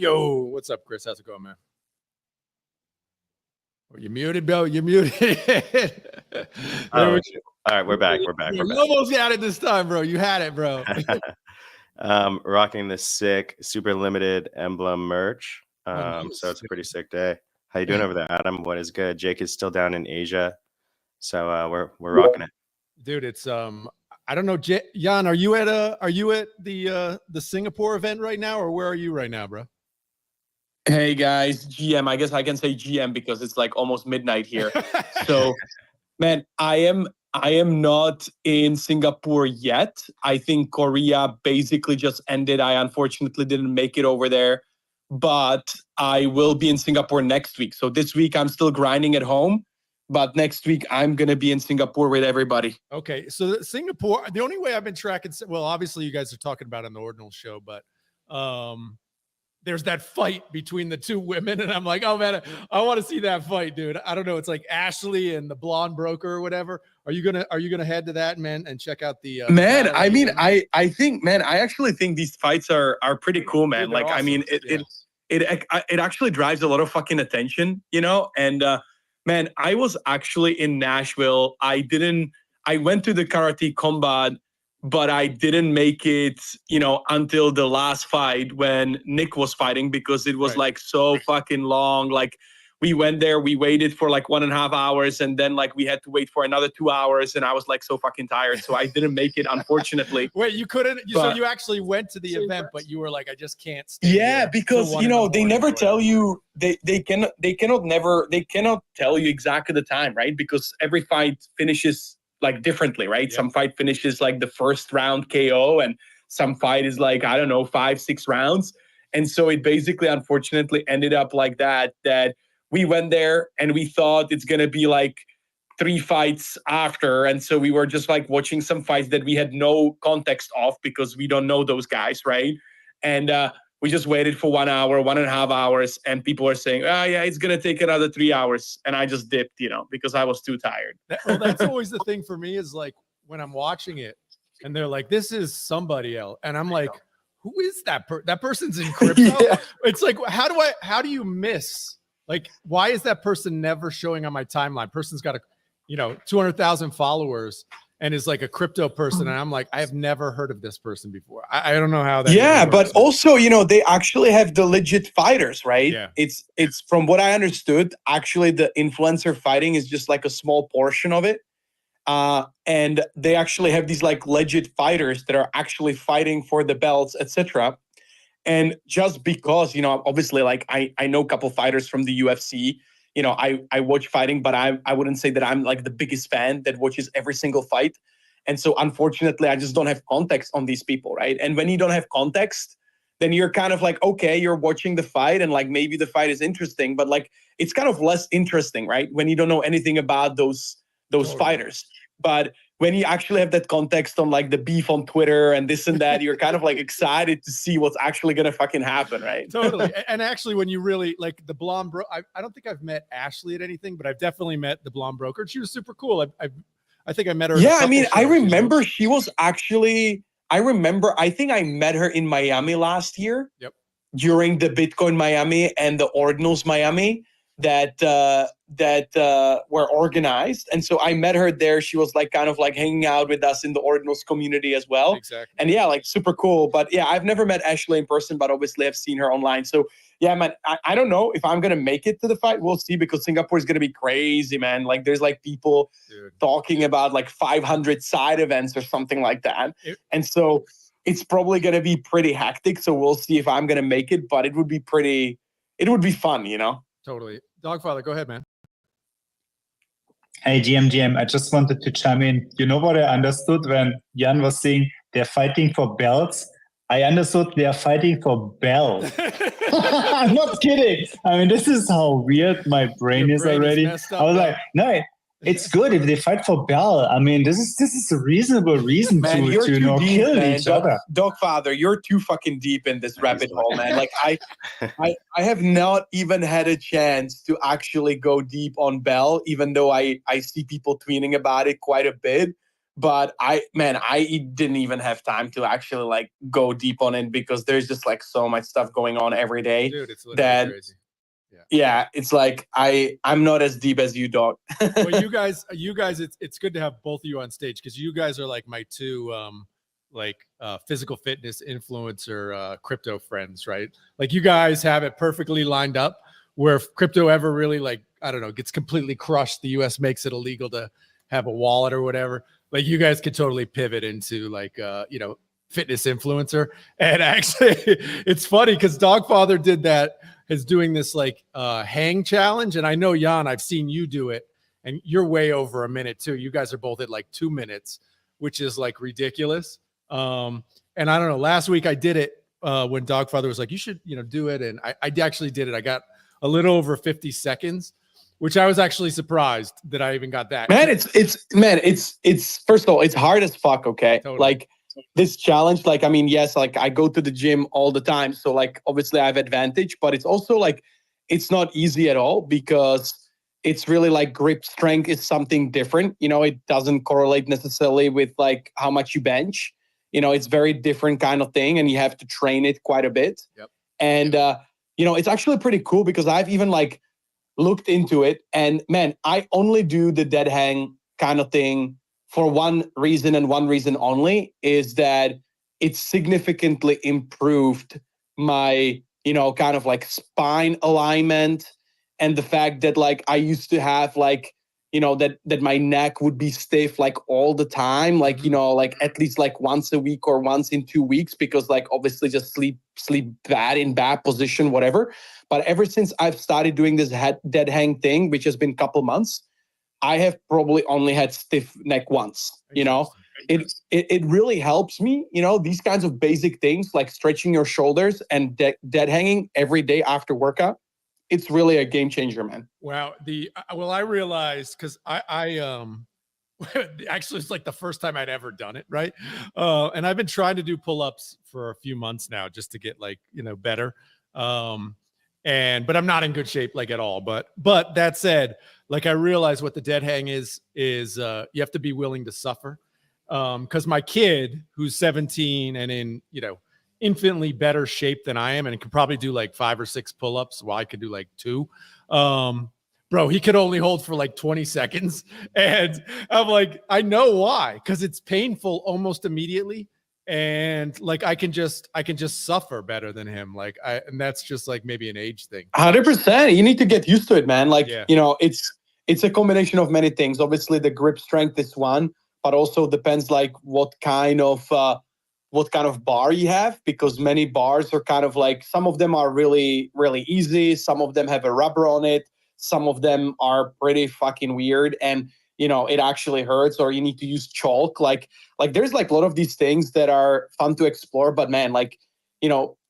Yo, what's up, Chris? How's it going, man? Oh, you muted, bro. You muted. All right, we're back. You almost had it this time, bro. You had it, bro. Rocking this sick, super limited Emblem merch. Nice. So it's a pretty sick day. How you doing over there, Adam? What is good? Jake is still down in Asia, so we're rocking it. Dude, it's I don't know, Jan, are you at the Singapore event right now, or where are you right now, bro? Hey guys, GM. I guess I can say GM because it's like almost midnight here. So, man, I am not in Singapore yet. I think Korea basically just ended. I unfortunately didn't make it over there, but I will be in Singapore next week. So this week I'm still grinding at home, but next week I'm going to be in Singapore with everybody. Okay. So Singapore, the only way I've been tracking, well, obviously you guys are talking about it on the Ordinals show, but there's that fight between the two women, and I'm like, oh man, I want to see that fight, dude. I don't know. It's like Ashley and the blonde broker or whatever. Are you gonna head to that, man, and check out the man? I mean, I think, man, I actually think these fights are pretty cool, man. Dude, like, awesome. I mean, it actually drives a lot of fucking attention, you know. And man, I was actually in Nashville. I went to the karate combat, but I didn't make it, you know, until the last fight when Nick was fighting, because it was like so fucking long. Like, we went there, we waited for like 1.5 hours, and then like we had to wait for another 2 hours, and I was like so fucking tired, so I didn't make it, unfortunately. Wait, you couldn't? So you actually went to the event, but you were like, I just can't stay. Yeah, because you know they never tell you. They cannot tell you exactly the time, right? Because every fight finishes like differently, right? Yep. Some fight finishes like the first round KO, and some fight is like, I don't know, 5-6 rounds. And so it basically, unfortunately, ended up like that we went there and we thought it's going to be like 3 fights after. And so we were just like watching some fights that we had no context of because we don't know those guys, right? And we just waited for 1 hour, 1.5 hours, and people were saying, oh yeah, it's going to take another 3 hours. And I just dipped, you know, because I was too tired. Well, that's always the thing for me, is like when I'm watching it and they're like, this is somebody else. And I'm like, who is that that person's in crypto? Yeah. It's like, how do you miss? Like, why is that person never showing on my timeline? Person's got 200,000 followers and is like a crypto person. And I'm like, I have never heard of this person before. I don't know how that. Yeah, but also, you know, they actually have the legit fighters, right? Yeah. It's from what I understood, actually the influencer fighting is just like a small portion of it. And they actually have these like legit fighters that are actually fighting for the belts, etc. And just because, you know, obviously, like I know a couple fighters from the UFC, you know, I watch fighting, but I wouldn't say that I'm like the biggest fan that watches every single fight. And so unfortunately, I just don't have context on these people, right? And when you don't have context, then you're kind of like, okay, you're watching the fight and like maybe the fight is interesting, but like it's kind of less interesting, right? When you don't know anything about those fighters. But when you actually have that context on like the beef on Twitter and this and that, you're kind of like excited to see what's actually going to fucking happen, right? Totally. And actually, when you really like the blonde bro, I don't think I've met Ashley at anything, but I've definitely met the blonde broker. She was super cool. I think I met her. Yeah, I mean, I remember she was actually, I think I met her in Miami last year. Yep. During the Bitcoin Miami and the Ordinals Miami that were organized. And so I met her there. She was like kind of like hanging out with us in the Ordinals community as well. Exactly. And yeah, like super cool. But yeah, I've never met Ashley in person, but obviously I've seen her online. So yeah, man, I don't know if I'm going to make it to the fight. We'll see, because Singapore is going to be crazy, man. Like there's like people talking about like 500 side events or something like that. And so it's probably going to be pretty hectic. So we'll see if I'm going to make it, but it would be fun, you know? Totally. Dogfather, go ahead, man. Hey, GM, I just wanted to chime in. You know what I understood when Jan was saying they're fighting for belts? I understood they're fighting for bells. I'm not kidding. I mean, this is how weird my brain is already. I was like, no, it's good if they fight for Bell. I mean, this is a reasonable reason to kill each other. Dogfather, you're too fucking deep in this rabbit hole, man. Like I have not even had a chance to actually go deep on Bell, even though I see people tweeting about it quite a bit. But I didn't even have time to actually like go deep on it because there's just like so much stuff going on every day. Dude, it's literally crazy. Yeah, it's like I'm not as deep as you, dog. Well, you guys, it's good to have both of you on stage because you guys are like my two physical fitness influencer crypto friends, right? Like you guys have it perfectly lined up where if crypto ever really like, I don't know, gets completely crushed, the US makes it illegal to have a wallet or whatever. Like you guys could totally pivot into like fitness influencer. And actually it's funny because Dogfather did that, is doing this like hang challenge. And I know, Jan, I've seen you do it and you're way over a minute too. You guys are both at like 2 minutes, which is like ridiculous. And I don't know, last week I did it when Dogfather was like, you should, do it. And I actually did it. I got a little over 50 seconds, which I was actually surprised that I even got that. Man, it's first of all, it's hard as fuck. Okay. Totally. Like this challenge, like, I mean, yes, like I go to the gym all the time. So like, obviously I have advantage, but it's also like, it's not easy at all because it's really like grip strength is something different. It doesn't correlate necessarily with like how much you bench. It's very different kind of thing and you have to train it quite a bit. Yep. And, it's actually pretty cool because I've even like looked into it and man, I only do the dead hang kind of thing for one reason and one reason only is that it significantly improved my, kind of like spine alignment and the fact that like I used to have like, that my neck would be stiff like all the time, like, like at least like once a week or once in 2 weeks, because like obviously just sleep bad in bad position, whatever. But ever since I've started doing this dead hang thing, which has been a couple months, I have probably only had stiff neck once, It really helps me, these kinds of basic things like stretching your shoulders and dead hanging every day after workout. It's really a game changer, man. Wow. I realized because I actually it's like the first time I'd ever done it, right? And I've been trying to do pull-ups for a few months now just to get like, better. But I'm not in good shape like at all. But that said, like I realized what the dead hang is you have to be willing to suffer. Because my kid who's 17 and in, infinitely better shape than I am and could probably do like 5 or 6 pull-ups while I could do like 2. Bro, he could only hold for like 20 seconds. And I'm like, I know why, because it's painful almost immediately. And like I can just suffer better than him. And that's just like maybe an age thing. 100%. You need to get used to it, man. Like, it's a combination of many things. Obviously the grip strength is one, but also depends like what kind of bar you have, because many bars are kind of like, some of them are really, really easy. Some of them have a rubber on it. Some of them are pretty fucking weird. And, it actually hurts, or you need to use chalk. Like there's like a lot of these things that are fun to explore, but man, like,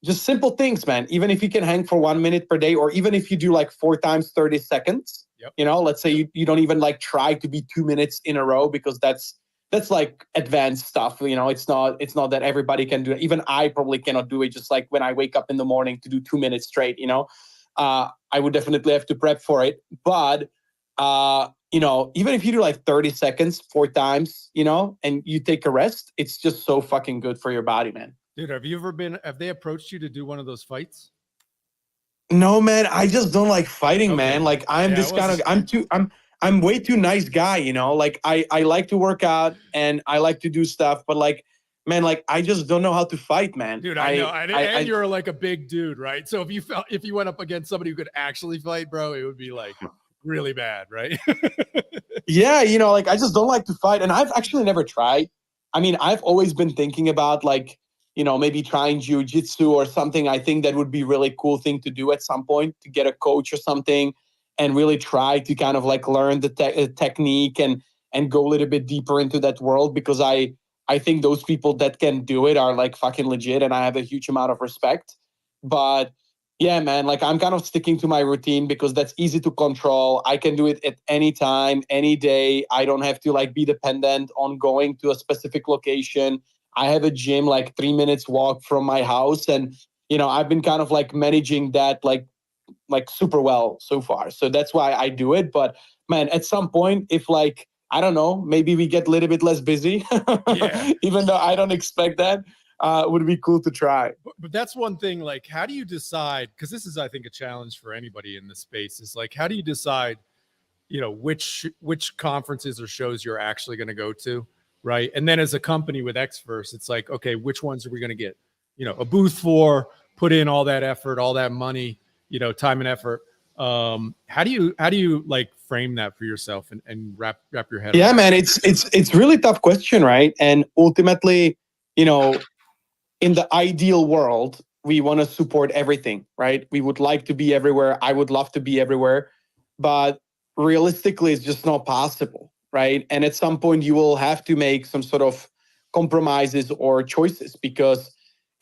just simple things, man. Even if you can hang for 1 minute per day, or even if you do like 4 times 30 seconds, let's say you don't even like try to be 2 minutes in a row, because that's like advanced stuff. It's not that everybody can do it. Even I probably cannot do it. Just like when I wake up in the morning to do 2 minutes straight, I would definitely have to prep for it. But, even if you do like 30 seconds, 4 times, and you take a rest, it's just so fucking good for your body, man. Dude, have they approached you to do one of those fights? No, man, I just don't like fighting, man. Like I'm way too nice guy, like I like to work out and I like to do stuff, but like, man, like I just don't know how to fight, man. Dude, I know. And you're like a big dude, right? So if you went up against somebody who could actually fight, bro, it would be like really bad, right? Yeah, like I just don't like to fight. And I've actually never tried. I mean, I've always been thinking about like, maybe trying jiu-jitsu or something. I think that would be really cool thing to do at some point, to get a coach or something and really try to kind of like learn the technique and go a little bit deeper into that world, because I think those people that can do it are like fucking legit and I have a huge amount of respect. But yeah, man, like I'm kind of sticking to my routine because that's easy to control. I can do it at any time, any day. I don't have to like be dependent on going to a specific location. I have a gym like 3 minutes walk from my house, and I've been kind of like managing that like super well so far. So that's why I do it. But man, at some point, if like I don't know, maybe we get a little bit less busy, even though I don't expect that. Would be cool to try. But that's one thing, like, how do you decide? Because this is, I think, a challenge for anybody in this space, is like, how do you decide, which conferences or shows you're actually going to go to, right? And then as a company with Xverse, it's like, okay, which ones are we going to get, a booth for, put in all that effort, all that money, time and effort. How do you like frame that for yourself and wrap your head around? Yeah, man, it's really tough question, right? And ultimately, in the ideal world, we want to support everything, right? We would like to be everywhere. I would love to be everywhere, but realistically, it's just not possible, right? And at some point, you will have to make some sort of compromises or choices, because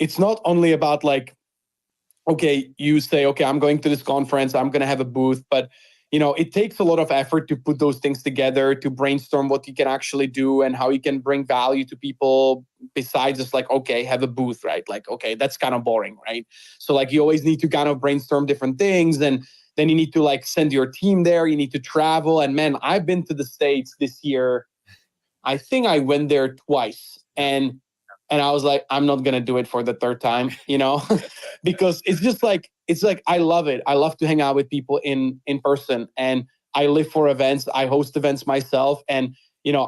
it's not only about like, okay, you say, okay, I'm going to this conference, I'm going to have a booth, but it takes a lot of effort to put those things together, to brainstorm what you can actually do and how you can bring value to people besides just like, okay, have a booth, right? Like, okay, that's kind of boring, right? So like you always need to kind of brainstorm different things, and then you need to like send your team there, you need to travel. And man, I've been to the States this year. I think I went there twice, and I was like, I'm not going to do it for the third time, because it's like, I love it. I love to hang out with people in person, and I live for events. I host events myself, and,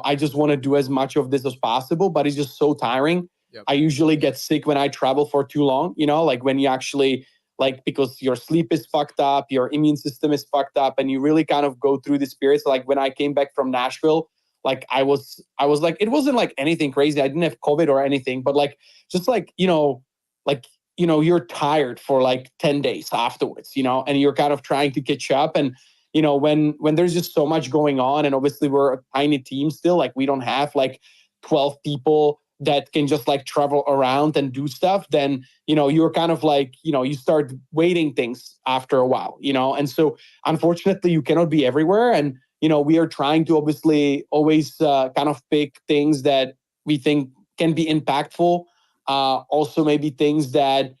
I just want to do as much of this as possible, but it's just so tiring. Yep. I usually get sick when I travel for too long, like when you actually like, because your sleep is fucked up, your immune system is fucked up, and you really kind of go through this period. So like when I came back from Nashville, like I was like, it wasn't like anything crazy. I didn't have COVID or anything, but like, just like, you're tired for like 10 days afterwards, and you're kind of trying to catch up. And, when there's just so much going on, and obviously we're a tiny team still, like we don't have like 12 people that can just like travel around and do stuff, then, you're kind of like, you start waiting things after a while, and so unfortunately you cannot be everywhere. And, we are trying to obviously always kind of pick things that we think can be impactful. Also maybe things that,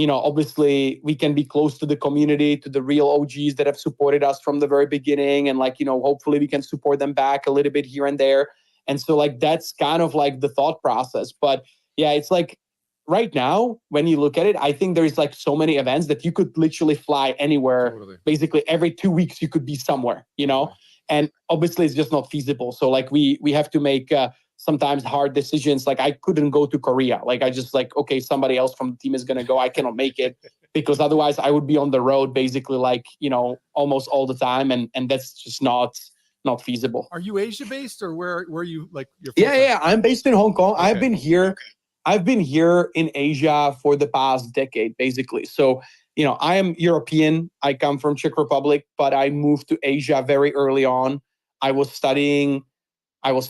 obviously we can be close to the community, to the real OGs that have supported us from the very beginning. And like, hopefully we can support them back a little bit here and there. And so like, that's kind of like the thought process. But yeah, it's like right now, when you look at it, I think there's like so many events that you could literally fly anywhere. Totally. Basically every 2 weeks you could be somewhere, and obviously it's just not feasible. So like we have to make sometimes hard decisions. Like I couldn't go to Korea. Like I just like, okay, somebody else from the team is going to go. I cannot make it, because otherwise I would be on the road basically like, almost all the time. And that's just not feasible. Are you Asia based, or where are you like? Yeah. I'm based in Hong Kong. Okay. I've been here in Asia for the past decade, basically. So, I am European. I come from Czech Republic, but I moved to Asia very early on. I was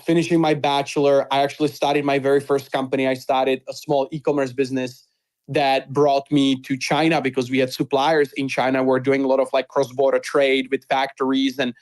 finishing my bachelor. I actually started my very first company. I started a small e-commerce business that brought me to China, because we had suppliers in China. We're doing a lot of like cross-border trade with factories and,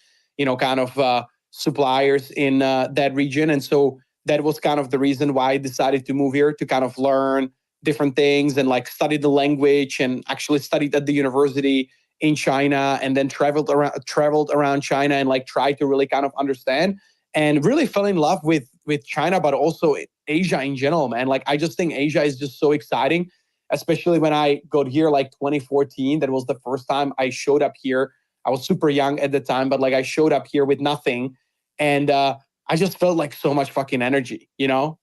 kind of suppliers in that region. And so that was kind of the reason why I decided to move here, to kind of learn different things and like study the language, and actually studied at the university in China, and then traveled around China and like tried to really kind of understand, and really fell in love with China, but also Asia in general, man. Like I just think Asia is just so exciting, especially when I got here like 2014. That was the first time I showed up here. I was super young at the time, but like I showed up here with nothing, and I just felt like so much fucking energy,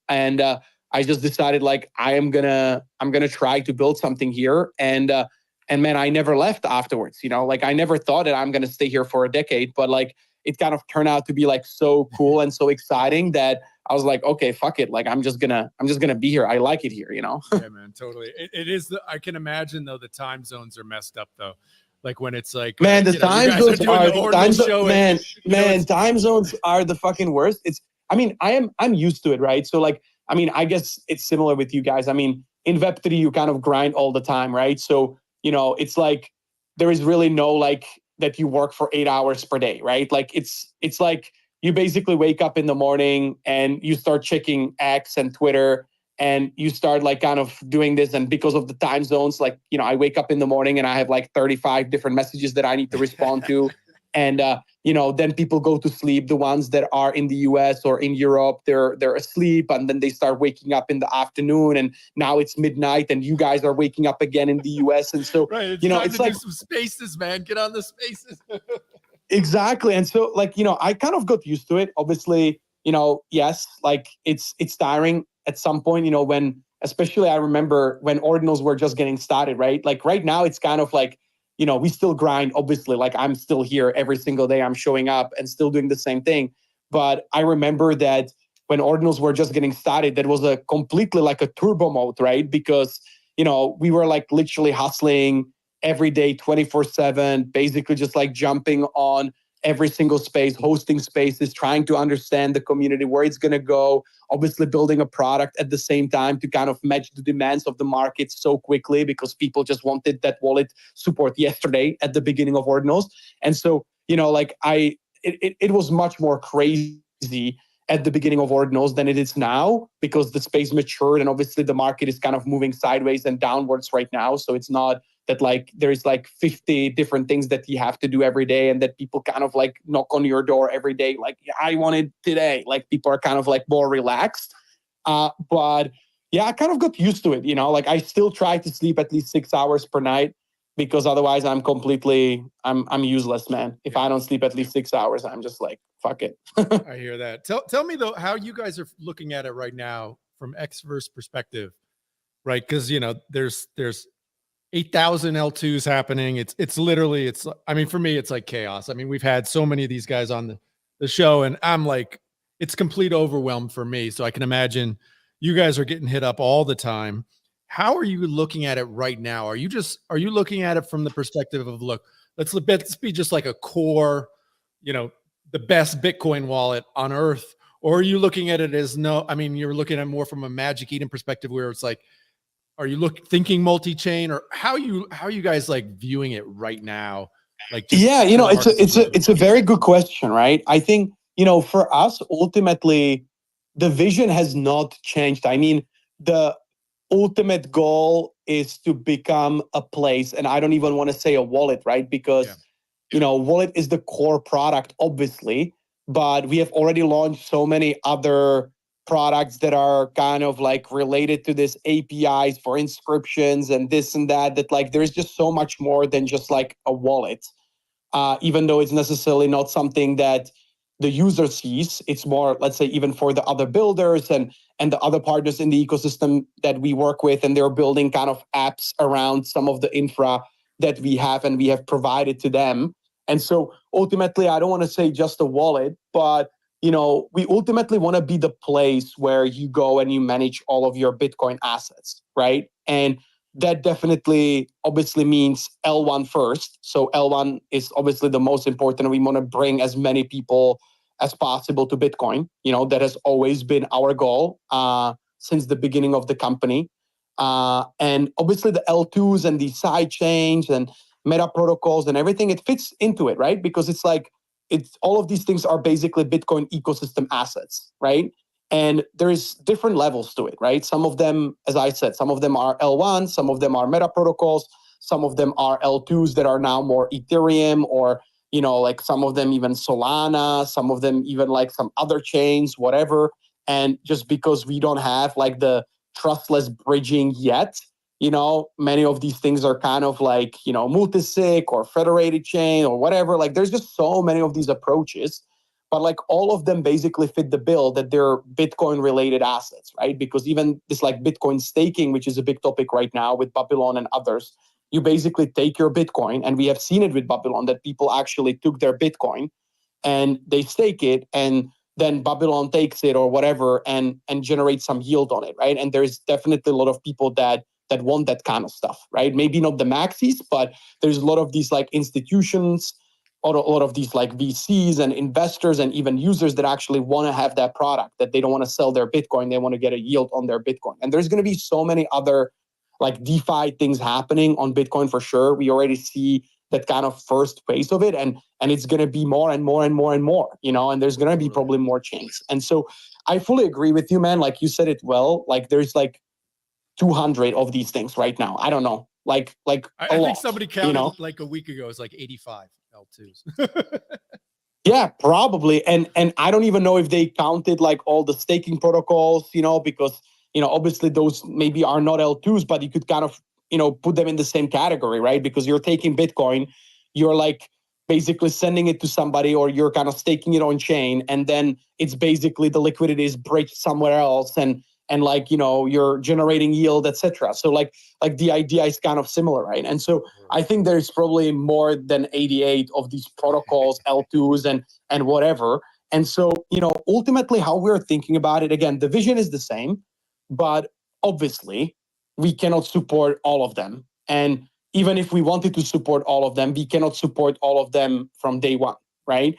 and I just decided like I'm gonna try to build something here, and man, I never left afterwards. Like I never thought that I'm gonna stay here for a decade, but like it kind of turned out to be like so cool and so exciting that I was like, okay, fuck it, like I'm just gonna be here. I like it here, Yeah, man, totally. It is. I can imagine though the time zones are messed up though. Like when it's like, man, the time zones time zones are the fucking worst. I'm used to it, right? So like, I guess it's similar with you guys. In Web3, you kind of grind all the time, right? So, it's like, there is really no like that you work for 8 hours per day, right? Like it's like you basically wake up in the morning and you start checking X and Twitter, and you start like kind of doing this. And because of the time zones, like, I wake up in the morning and I have like 35 different messages that I need to respond to. And then people go to sleep. The ones that are in the US or in Europe, they're asleep, and then they start waking up in the afternoon, and now it's midnight, and you guys are waking up again in the US. And so right, it's time it's to like do some spaces, man. Get on the spaces. Exactly. And so I kind of got used to it. Obviously, yes, like it's tiring at some point, when, especially I remember when Ordinals were just getting started, right? Like right now it's kind of like, we still grind, obviously, like I'm still here every single day. I'm showing up and still doing the same thing. But I remember that when Ordinals were just getting started, that was a completely like a turbo mode, right? Because, we were like literally hustling every day, 24/7, basically just like jumping on every single space, hosting spaces, trying to understand the community, where it's going to go, obviously building a product at the same time to kind of match the demands of the market so quickly, because people just wanted that wallet support yesterday at the beginning of Ordinals. And so, it was much more crazy at the beginning of Ordinals than it is now, because the space matured and obviously the market is kind of moving sideways and downwards right now. So it's not that like there's like 50 different things that you have to do every day, and that people kind of like knock on your door every day like, I want it today. Like people are kind of like more relaxed. But yeah, I kind of got used to it. Like I still try to sleep at least 6 hours per night, because otherwise I'm useless, man. If I don't sleep at least 6 hours, I'm just like, fuck it. I hear that. Tell me though, how you guys are looking at it right now from Xverse perspective, right? Because there's 8,000 L2s happening. It's literally, I mean, for me, it's like chaos. I mean, we've had so many of these guys on the show, and I'm like, it's complete overwhelm for me. So I can imagine you guys are getting hit up all the time. How are you looking at it right now? Are you looking at it from the perspective of, look, let's be just like a core, the best Bitcoin wallet on earth? Or are you looking at it as you're looking at it more from a Magic Eden perspective, where it's like, are you thinking multi-chain, or how are you guys like viewing it right now? Like, it's a very good question, right? I think, for us, ultimately, the vision has not changed. I mean, the ultimate goal is to become a place, and I don't even want to say a wallet, right? Because, wallet is the core product, obviously, but we have already launched so many other products that are kind of like related to this, APIs for inscriptions and this and that like there's just so much more than just like a wallet. Even though it's necessarily not something that the user sees, it's more, let's say, even for the other builders and the other partners in the ecosystem that we work with, and they're building kind of apps around some of the infra that we have and we have provided to them. And so ultimately, I don't want to say just a wallet, but we ultimately want to be the place where you go and you manage all of your Bitcoin assets, right? And that definitely obviously means L1 first. So L1 is obviously the most important. We want to bring as many people as possible to Bitcoin. That has always been our goal since the beginning of the company. And obviously the L2s and the side chains and meta protocols and everything, it fits into it, right? Because it's like, all of these things are basically Bitcoin ecosystem assets, right? And there's different levels to it, right? Some of them, as I said, some of them are L1, some of them are meta protocols, some of them are L2s that are now more Ethereum, or, like some of them even Solana, some of them even like some other chains, whatever. And just because we don't have like the trustless bridging yet, many of these things are kind of like, multisig or federated chain or whatever. Like there's just so many of these approaches, but like all of them basically fit the bill that they're Bitcoin related assets, right? Because even this like Bitcoin staking, which is a big topic right now with Babylon and others, you basically take your Bitcoin, and we have seen it with Babylon that people actually took their Bitcoin and they stake it, and then Babylon takes it or whatever and generates some yield on it, right? And there's definitely a lot of people that want that kind of stuff, right? Maybe not the maxis, but there's a lot of these like institutions, a lot of these like VCs and investors and even users that actually want to have that product, that they don't want to sell their Bitcoin. They want to get a yield on their Bitcoin. And there's going to be so many other like DeFi things happening on Bitcoin for sure. We already see that kind of first phase of it. And it's going to be more and more and more and more, and there's going to be probably more chains. And so I fully agree with you, man. Like you said it well, like there's like 200 of these things right now. I don't know, like I think somebody counted like a week ago, it's like 85 L2s. Yeah, probably. And I don't even know if they counted like all the staking protocols, because, obviously those maybe are not L2s, but you could kind of, put them in the same category, right? Because you're taking Bitcoin, you're like basically sending it to somebody, or you're kind of staking it on chain. And then it's basically the liquidity is bridged somewhere else. And like, you're generating yield, etc. So like the idea is kind of similar, right? And so I think there's probably more than 88 of these protocols, L2s and whatever. And so, ultimately how we're thinking about it, again, the vision is the same, but obviously we cannot support all of them. And even if we wanted to support all of them, we cannot support all of them from day one, right?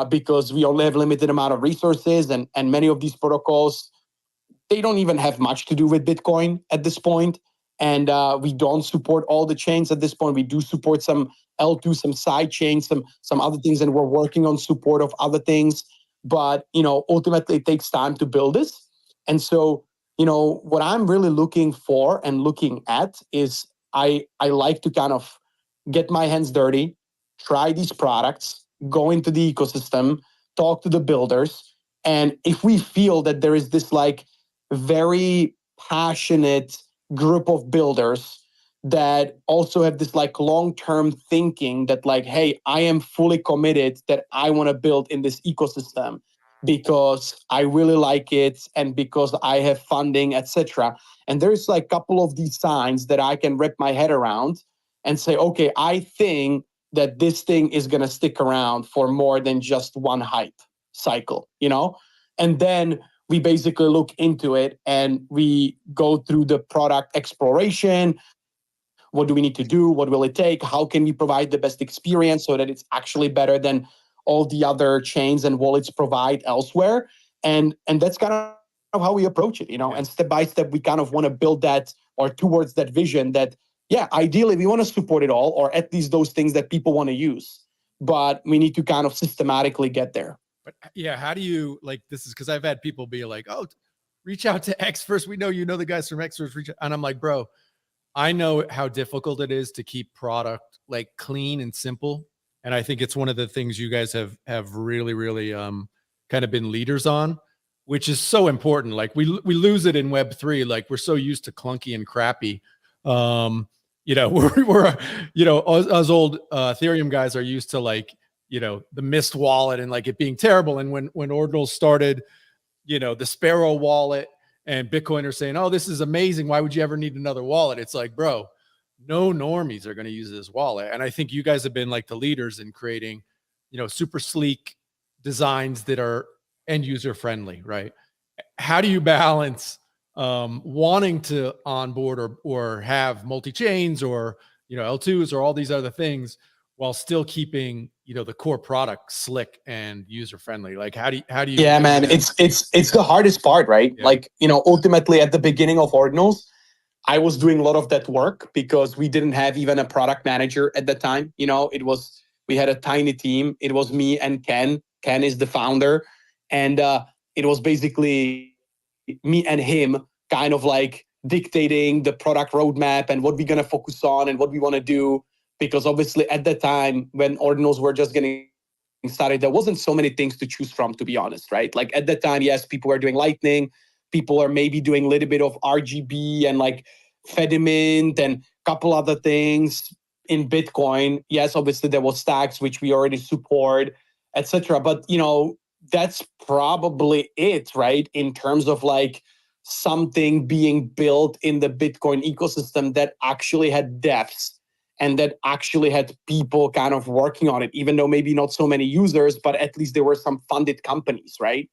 Because we only have limited amount of resources, and many of these protocols, they don't even have much to do with Bitcoin at this point. And we don't support all the chains at this point. We do support some L2, some side chains, some other things, and we're working on support of other things. But, ultimately it takes time to build this. And so, what I'm really looking for and looking at is I like to kind of get my hands dirty, try these products, go into the ecosystem, talk to the builders. And if we feel that there is this like very passionate group of builders that also have this like long-term thinking that like, hey, I am fully committed that I want to build in this ecosystem because I really like it and because I have funding, etc. And there's like a couple of these signs that I can wrap my head around and say, okay, I think that this thing is going to stick around for more than just one hype cycle, And then we basically look into it and we go through the product exploration. What do we need to do? What will it take? How can we provide the best experience so that it's actually better than all the other chains and wallets provide elsewhere? And that's kind of how we approach it, and step by step, we kind of want to build that or towards that vision that, yeah, ideally we want to support it all, or at least those things that people want to use, but we need to kind of systematically get there. But yeah, how do you like this? Is because I've had people be like, oh, reach out to Xverse. We know the guys from Xverse. Reach out. And I'm like, bro, I know how difficult it is to keep product like clean and simple. And I think it's one of the things you guys have really, really kind of been leaders on, which is so important. Like we lose it in Web3. Like we're so used to clunky and crappy. We're us old Ethereum guys are used to like, the Mist wallet and like it being terrible. And when Ordinals started, the Sparrow wallet and Bitcoin are saying, oh, this is amazing. Why would you ever need another wallet? It's like, bro, no normies are going to use this wallet. And I think you guys have been like the leaders in creating, super sleek designs that are end user friendly, right? How do you balance wanting to onboard or have multi-chains or, L2s or all these other things while still keeping, the core product slick and user friendly? Like, how do you? Yeah, man, it's the hardest part, right? Yeah. Like, ultimately at the beginning of Ordinals, I was doing a lot of that work because we didn't have even a product manager at the time. We had a tiny team. It was me and Ken. Ken is the founder. And it was basically me and him kind of like dictating the product roadmap and what we're going to focus on and what we want to do. Because obviously at that time when Ordinals were just getting started, there wasn't so many things to choose from, to be honest, right? Like at that time, yes, people were doing Lightning. People are maybe doing a little bit of RGB and like Fedimint and a couple other things in Bitcoin. Yes, obviously there was Stacks, which we already support, etc. But, that's probably it, right? In terms of like something being built in the Bitcoin ecosystem that actually had depths and that actually had people kind of working on it, even though maybe not so many users, but at least there were some funded companies, right?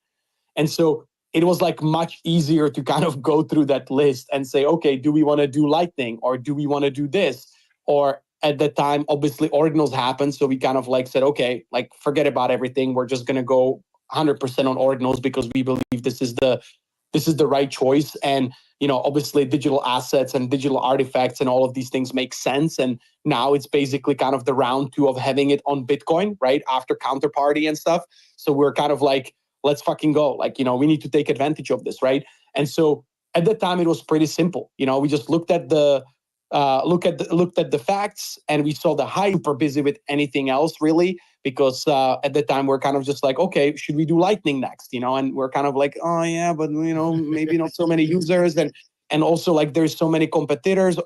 And so it was like much easier to kind of go through that list and say, okay, do we want to do Lightning or do we want to do this? Or at that time, obviously Ordinals happened. So we kind of like said, okay, like forget about everything. We're just going to go 100% on Ordinals because we believe this is the right choice. And, obviously digital assets and digital artifacts and all of these things make sense. And now it's basically kind of the round 2 of having it on Bitcoin, right? After Counterparty and stuff. So we're kind of like, let's fucking go. Like, we need to take advantage of this, right? And so at that time, it was pretty simple. We just looked at the looked at the facts, and we saw the hype. Super busy with anything else really, because at the time we're kind of just like, okay, should we do Lightning next? And we're kind of like, oh yeah, but maybe not so many users, and also like there's so many competitors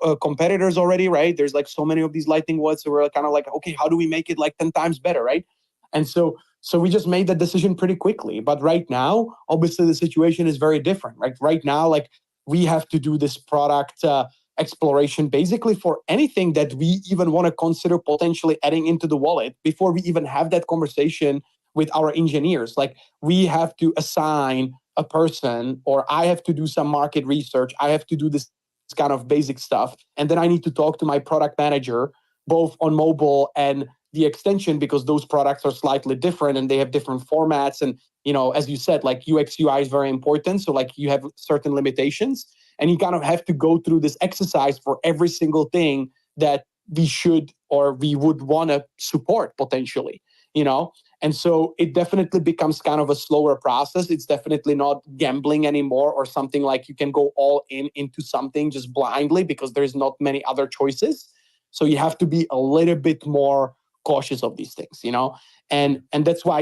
already, right? There's like so many of these Lightning wallets, so we're kind of like, okay, how do we make it like 10 times better, right? And so we just made that decision pretty quickly. But right now, obviously the situation is very different, right? Right now, like we have to do this product exploration basically for anything that we even want to consider potentially adding into the wallet before we even have that conversation with our engineers. Like we have to assign a person, or I have to do some market research. I have to do this kind of basic stuff. And then I need to talk to my product manager, both on mobile and the extension, because those products are slightly different and they have different formats. And, as you said, like UX UI is very important. So like you have certain limitations, and you kind of have to go through this exercise for every single thing that we should or we would want to support potentially, And so it definitely becomes kind of a slower process. It's definitely not gambling anymore, or something like you can go all into something just blindly because there's not many other choices. So you have to be a little bit more cautious of these things, and that's why,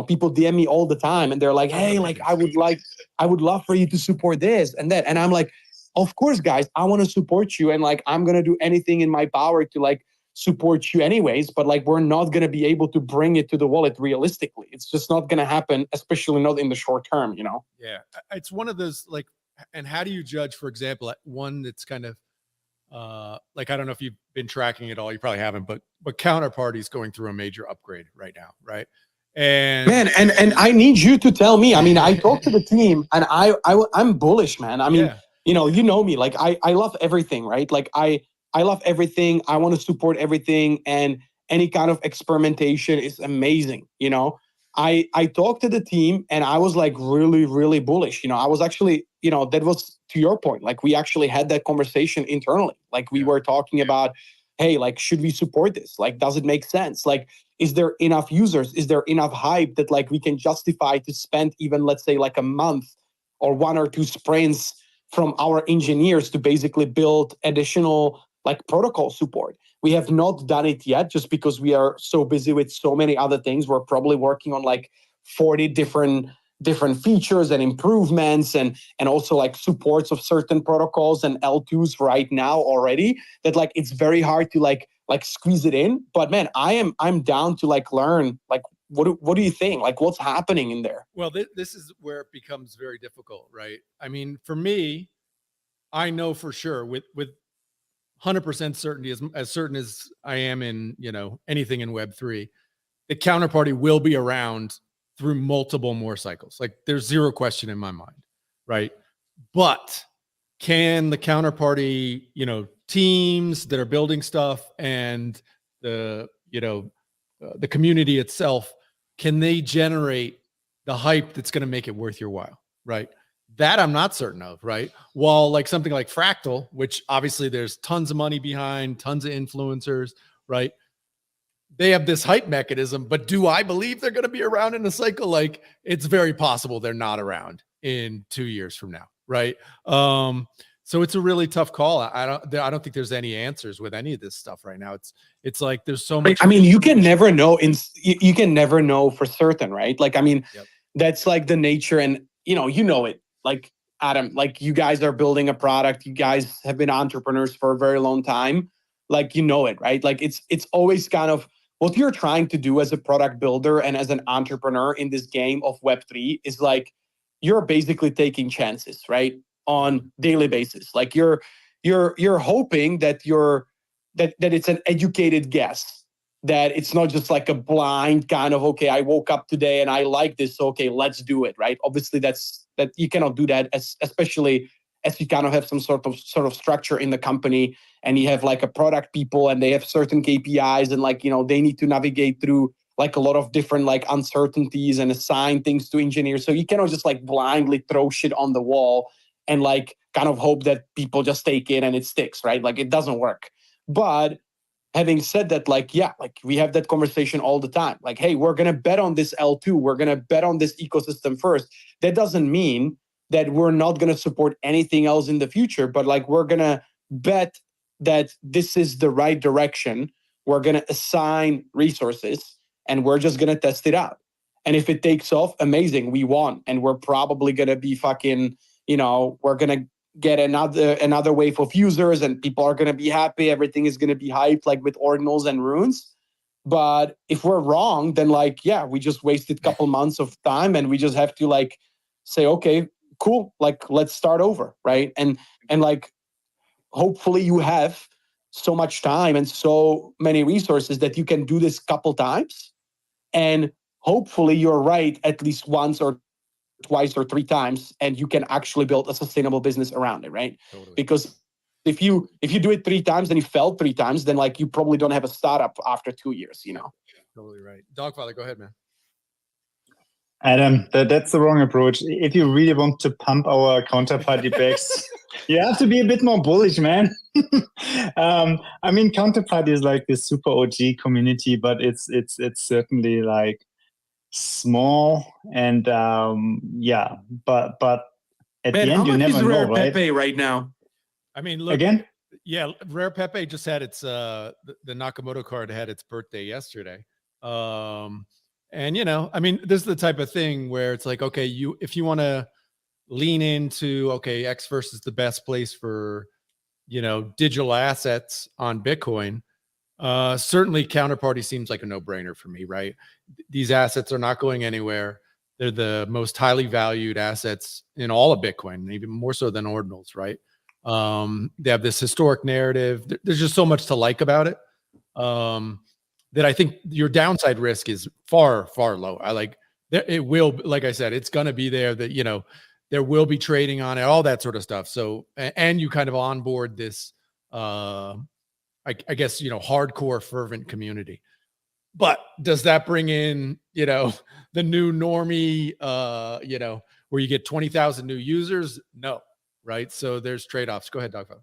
people DM me all the time and they're like, hey, like I would love for you to support this and that. And I'm like, of course, guys, I want to support you. And like, I'm going to do anything in my power to like support you anyways, but like, we're not going to be able to bring it to the wallet realistically. It's just not going to happen, especially not in the short term, Yeah. It's one of those like, and how do you judge, for example, one that's kind of, like, I don't know if you've been tracking it all, you probably haven't, but Counterparty's going through a major upgrade right now, right? And man, and I need you to tell me. I mean, I talked to the team, and I'm bullish, man. I mean, you know me, like I love everything, right? Like I love everything. I want to support everything, and any kind of experimentation is amazing. I talked to the team, and I was like really, really bullish. I was actually, that was to your point. Like we actually had that conversation internally. Like we were talking about, hey, like, should we support this? Like, does it make sense? Like, is there enough users? Is there enough hype that like we can justify to spend even, let's say, like a month or 1 or 2 sprints from our engineers to basically build additional like protocol support? We have not done it yet just because we are so busy with so many other things. We're probably working on like 40 different features and improvements and also like supports of certain protocols and L2s right now already, that like it's very hard to like squeeze it in. But man, I'm down to like learn, like what do you think? Like what's happening in there? Well, this is where it becomes very difficult, right? I mean, for me, I know for sure with 100% certainty, as certain as I am in, anything in Web3, the Counterparty will be around through multiple more cycles. Like there's zero question in my mind, right? But can the Counterparty, teams that are building stuff and the community itself, can they generate the hype that's going to make it worth your while, right? That I'm not certain of, right? While like something like Fractal, which obviously there's tons of money behind, tons of influencers, right? They have this hype mechanism, but do I believe they're going to be around in a cycle? Like it's very possible they're not around in 2 years from now, right? So it's a really tough call. I don't think there's any answers with any of this stuff right now. It's like there's so much. I mean, you can never know. You can never know for certain, right? Like, I mean, that's like the nature, and you know it. Like Adam, like you guys are building a product. You guys have been entrepreneurs for a very long time. Like it, right? Like it's always kind of what you're trying to do as a product builder and as an entrepreneur in this game of Web3 is like you're basically taking chances, right? On daily basis. Like you're hoping that that it's an educated guess, that it's not just like a blind kind of, okay, I woke up today and I like this, so okay, let's do it, right? Obviously that you cannot do that, especially as you kind of have some sort of structure in the company, and you have like a product people and they have certain KPIs, and like they need to navigate through like a lot of different like uncertainties and assign things to engineers. So you cannot just like blindly throw shit on the wall and like kind of hope that people just take it and it sticks, right? Like it doesn't work. But having said that, like we have that conversation all the time. Like, hey, we're gonna bet on this L2. We're gonna bet on this ecosystem first. That doesn't mean that we're not gonna support anything else in the future, but like we're gonna bet that this is the right direction, we're going to assign resources and we're just going to test it out. And if it takes off, amazing, we won. And we're probably going to be fucking, we're going to get another wave of users and people are going to be happy. Everything is going to be hyped, like with Ordinals and runes. But if we're wrong, then like, yeah, we just wasted a couple months of time and we just have to like say, okay, cool, like let's start over, right? And like, hopefully you have so much time and so many resources that you can do this couple times. And hopefully you're right at least once or twice or three times, and you can actually build a sustainable business around it, right? Totally. Because if you do it three times and you failed three times, then like you probably don't have a startup after 2 years, Totally right. Dogfather, go ahead, man. Adam, that's the wrong approach. If you really want to pump our counterparty backs, you have to be a bit more bullish, man. I mean, counterparty is like this super OG community, but it's certainly like small and yeah. But at the end, you never know, right? Pepe right now? I mean, look again. Yeah, Rare Pepe just had its the Nakamoto card had its birthday yesterday. And I mean, this is the type of thing where it's like, okay, if you want to lean into, okay, Xverse is the best place for, digital assets on Bitcoin. Certainly counterparty seems like a no-brainer for me, right? These assets are not going anywhere. They're the most highly valued assets in all of Bitcoin, even more so than Ordinals, right? They have this historic narrative. There's just so much to like about it. That I think your downside risk is far, far low. It will, like I said, it's going to be there that, there will be trading on it, all that sort of stuff. So, and you kind of onboard this, I guess, hardcore fervent community. But does that bring in, the new normie, where you get 20,000 new users? No. Right. So there's trade-offs. Go ahead, Dogfather.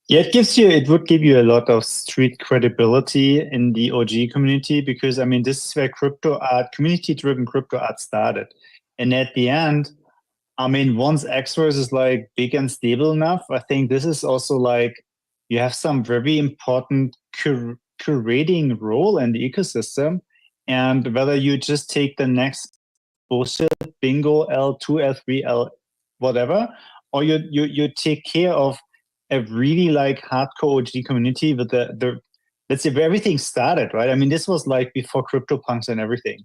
Yeah, it would give you a lot of street credibility in the OG community, because I mean, this is where community-driven crypto art started. And at the end, I mean, once Xverse is like big and stable enough, I think this is also like, you have some very important curating role in the ecosystem. And whether you just take the next bullshit bingo L2, L3, L whatever, or you take care of a really like hardcore OG community with the let's say where everything started, right? I mean, this was like before CryptoPunks and everything.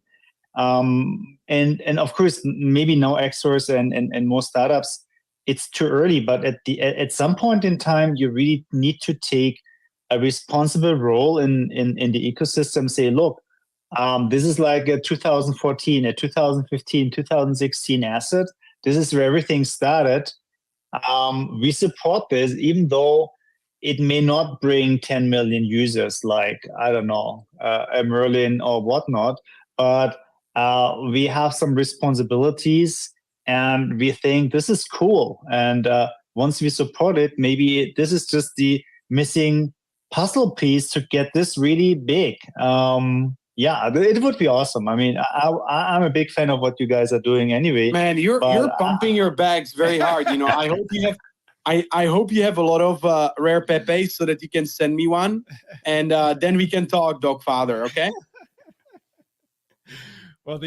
And of course, maybe now Xverse and more startups, it's too early, but at some point in time, you really need to take a responsible role in the ecosystem. Say, look, this is like a 2014, a 2015, 2016 asset. This is where everything started. We support this, even though it may not bring 10 million users like, I don't know, a Merlin or whatnot, but we have some responsibilities and we think this is cool. And once we support it, maybe this is just the missing puzzle piece to get this really big. Yeah, it would be awesome. I mean, I'm a big fan of what you guys are doing anyway. Man, you're pumping your bags very hard. I hope you have. I hope you have a lot of Rare Pepe so that you can send me one, and then we can talk, Dogfather. Okay. Well,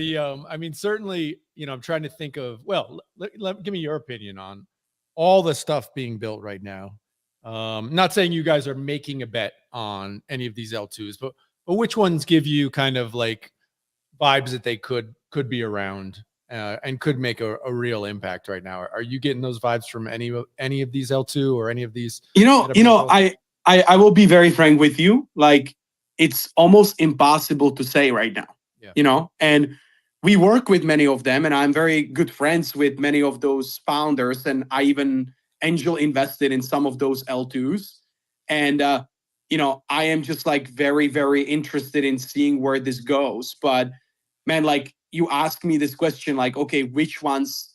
I mean, certainly, I'm trying to think of. Well, give me your opinion on all the stuff being built right now. Not saying you guys are making a bet on any of these L2s, but which ones give you kind of like vibes that they could be around and could make a real impact right now? Are you getting those vibes from any of these L2 or any of these? I will be very frank with you. Like, it's almost impossible to say right now. Yeah. And we work with many of them, and I'm very good friends with many of those founders, and I even angel invested in some of those L2s. And I am just like very, very interested in seeing where this goes. But man, like, you ask me this question, like, okay, which ones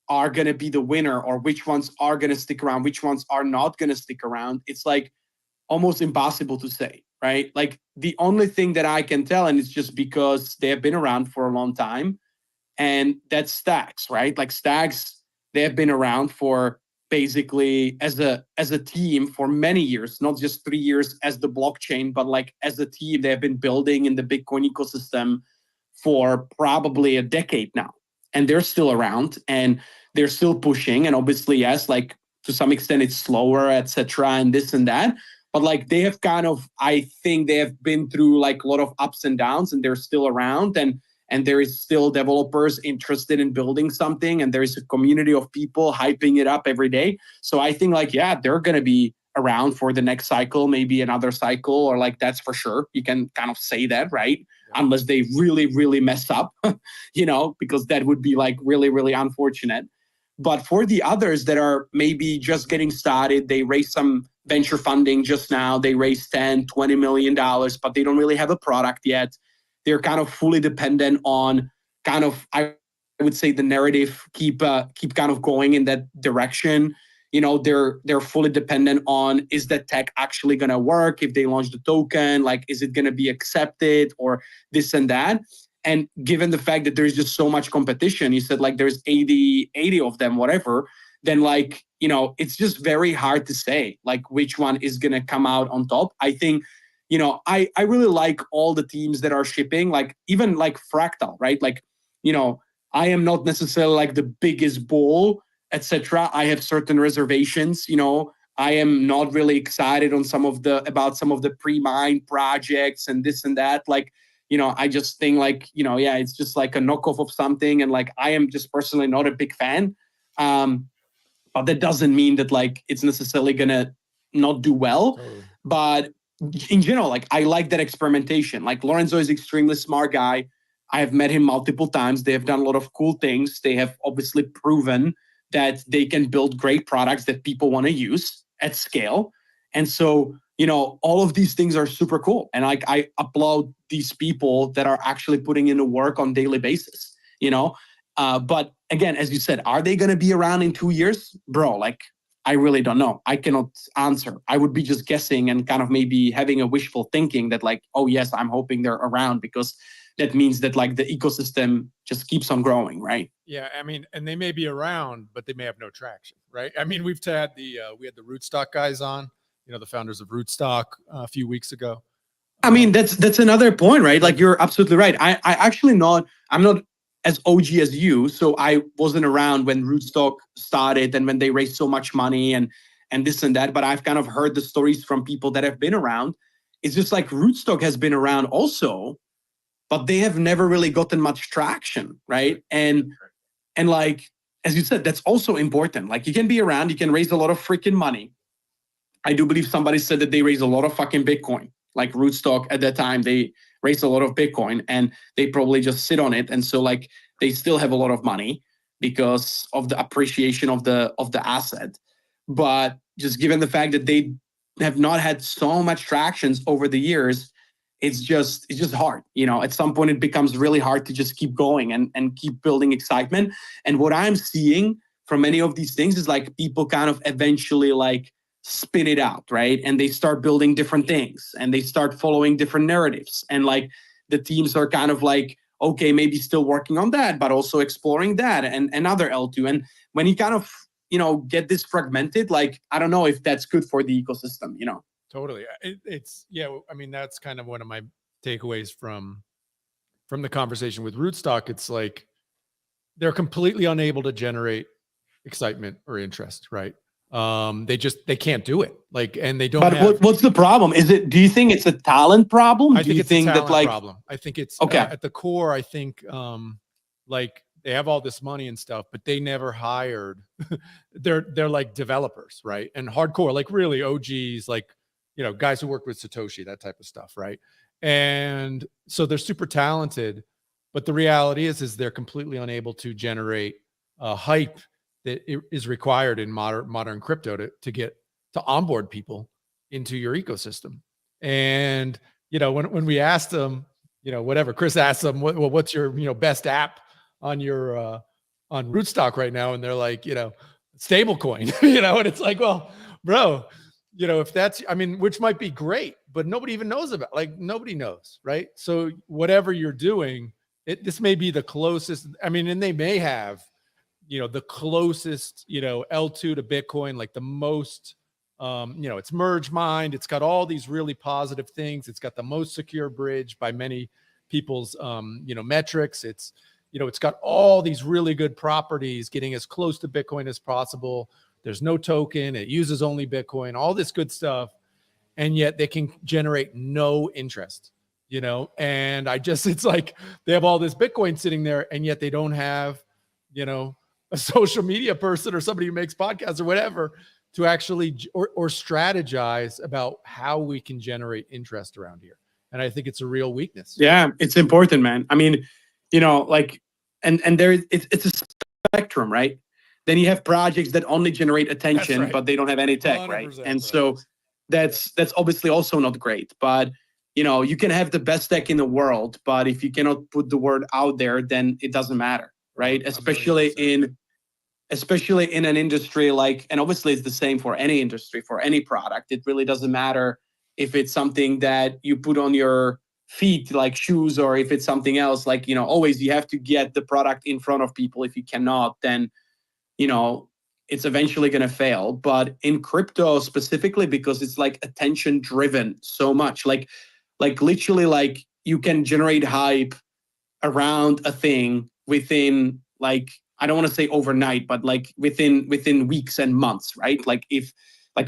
are going to be the winner, or which ones are going to stick around, which ones are not going to stick around? It's like almost impossible to say, right? Like, the only thing that I can tell, and it's just because they have been around for a long time, and that's Stax, right? Like, Stax, they have been around for basically as a team for many years, not just 3 years as the blockchain, but like as a team, they have been building in the Bitcoin ecosystem for probably a decade now. And they're still around and they're still pushing. And obviously, yes, like to some extent it's slower, etc., and this and that. But like they have kind of, I think they have been through like a lot of ups and downs, and they're still around. And there is still developers interested in building something, and there is a community of people hyping it up every day. So I think like, yeah, they're going to be around for the next cycle, maybe another cycle, or like that's for sure. You can kind of say that, right? Yeah. Unless they really, really mess up, because that would be like really, really unfortunate. But for the others that are maybe just getting started, they raised some venture funding just now. They raised $10-20 million, but they don't really have a product yet. They're kind of fully dependent on kind of, I would say, the narrative keep kind of going in that direction. They're fully dependent on, is that tech actually going to work? If they launch the token, like, is it going to be accepted or this and that? And given the fact that there's just so much competition, you said like there's 80 of them, whatever, then like, it's just very hard to say like which one is going to come out on top. I think, I really like all the teams that are shipping, like even like Fractal, right? Like, I am not necessarily like the biggest bull, etc. I have certain reservations, I am not really excited on about some of the pre-mine projects and this and that. Like, I just think like, yeah, it's just like a knockoff of something. And like, I am just personally not a big fan. But that doesn't mean that like, it's necessarily going to not do well. Totally. But in general, like I like that experimentation. Like Lorenzo is extremely smart guy. I have met him multiple times. They have done a lot of cool things. They have obviously proven that they can build great products that people want to use at scale. And so, all of these things are super cool. And like I applaud these people that are actually putting in the work on a daily basis, But again, as you said, are they going to be around in 2 years? Bro, like, I really don't know. I cannot answer. I would be just guessing and kind of maybe having a wishful thinking that like, oh yes, I'm hoping they're around, because that means that like the ecosystem just keeps on growing, right? Yeah, I mean, and they may be around, but they may have no traction, right? I mean, we had the Rootstock guys on, the founders of Rootstock a few weeks ago. I mean, that's another point, right? Like you're absolutely right. I'm not as OG as you, so I wasn't around when Rootstock started and when they raised so much money and this and that. But I've kind of heard the stories from people that have been around. It's just like Rootstock has been around also, but they have never really gotten much traction, right? And like, as you said, that's also important. Like you can be around, you can raise a lot of freaking money. I do believe somebody said that they raised a lot of fucking Bitcoin. Like Rootstock at that time, they raised a lot of Bitcoin and they probably just sit on it. And so like they still have a lot of money because of the appreciation of the asset. But just given the fact that they have not had so much tractions over the years, it's just hard. At some point it becomes really hard to just keep going and keep building excitement. And what I'm seeing from many of these things is like people kind of eventually like spin it out, right? And they start building different things and they start following different narratives. And like the teams are kind of like, okay, maybe still working on that, but also exploring that and another L2. And when you kind of, get this fragmented, like, I don't know if that's good for the ecosystem, Totally. It's I mean, that's kind of one of my takeaways from the conversation with Rootstock. It's like they're completely unable to generate excitement or interest, right? They can't do it. Like, and they don't. But what's the problem? Do you think it's a talent problem? I think it's a talent problem. I think it's okay. At the core, I think like they have all this money and stuff, but they never hired. they're like developers, right? And hardcore, like really OGs, like guys who work with Satoshi, that type of stuff, right? And so they're super talented, but the reality is they're completely unable to generate hype that is required in modern crypto to get to onboard people into your ecosystem. And when we asked them, whatever Chris asked them, what's your best app on your on Rootstock right now, and they're like, stablecoin, and it's like, well, bro, if that's, I mean, which might be great, but nobody even knows about, like, nobody knows, right? So whatever you're doing, this may be the closest. I mean, and they may have the closest, L2 to Bitcoin, like the most, it's merge mined. It's got all these really positive things. It's got the most secure bridge by many people's, metrics. It's got all these really good properties, getting as close to Bitcoin as possible. There's no token. It uses only Bitcoin, all this good stuff. And yet they can generate no interest, and it's like they have all this Bitcoin sitting there, and yet they don't have, a social media person or somebody who makes podcasts or whatever to actually or strategize about how we can generate interest around here. And I think it's a real weakness. Yeah, it's important, man. I mean, and there it's a spectrum, right? Then you have projects that only generate attention, right. But they don't have any tech, right? And so that's obviously also not great. But you can have the best tech in the world, but if you cannot put the word out there, then it doesn't matter, right? Especially in an industry and obviously it's the same for any industry, for any product. It really doesn't matter if it's something that you put on your feet like shoes, or if it's something else. Always you have to get the product in front of people. If you cannot, then it's eventually going to fail. But in crypto specifically, because it's attention driven so much, literally you can generate hype around a thing within I don't want to say overnight, but within weeks and months, right? If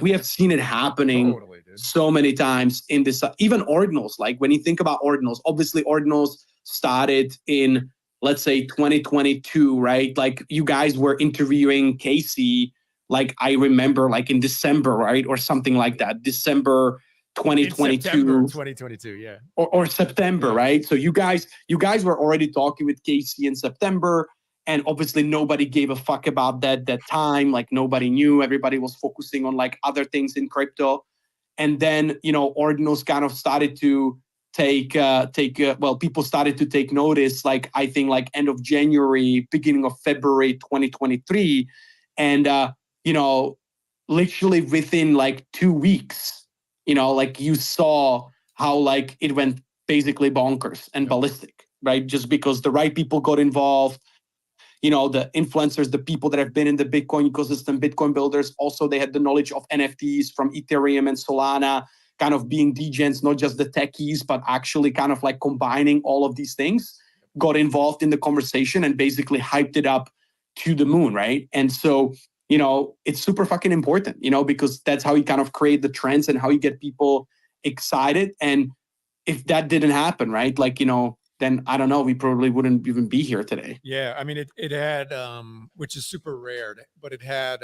we have seen it happening so many times in this, even Ordinals. When you think about Ordinals, obviously Ordinals started in, let's say, 2022, right? You guys were interviewing Casey, I remember in December, right? Or something like that. December 2022. September 2022, yeah. Or September, yeah. Right? So you guys were already talking with Casey in September. And obviously nobody gave a fuck about that time. Nobody knew. Everybody was focusing on other things in crypto. And then, Ordinals kind of started to people started to take notice, I think end of January, beginning of February 2023. And, literally within 2 weeks, you saw how it went basically bonkers and ballistic, right? Just because the right people got involved. The influencers, the people that have been in the Bitcoin ecosystem, Bitcoin builders, also they had the knowledge of NFTs from Ethereum and Solana, kind of being degens, not just the techies, but actually kind of combining all of these things, got involved in the conversation and basically hyped it up to the moon, right? And so, it's super fucking important, because that's how you kind of create the trends and how you get people excited. And if that didn't happen, right, then I don't know, we probably wouldn't even be here today. Yeah, I mean, it had, which is super rare, but it had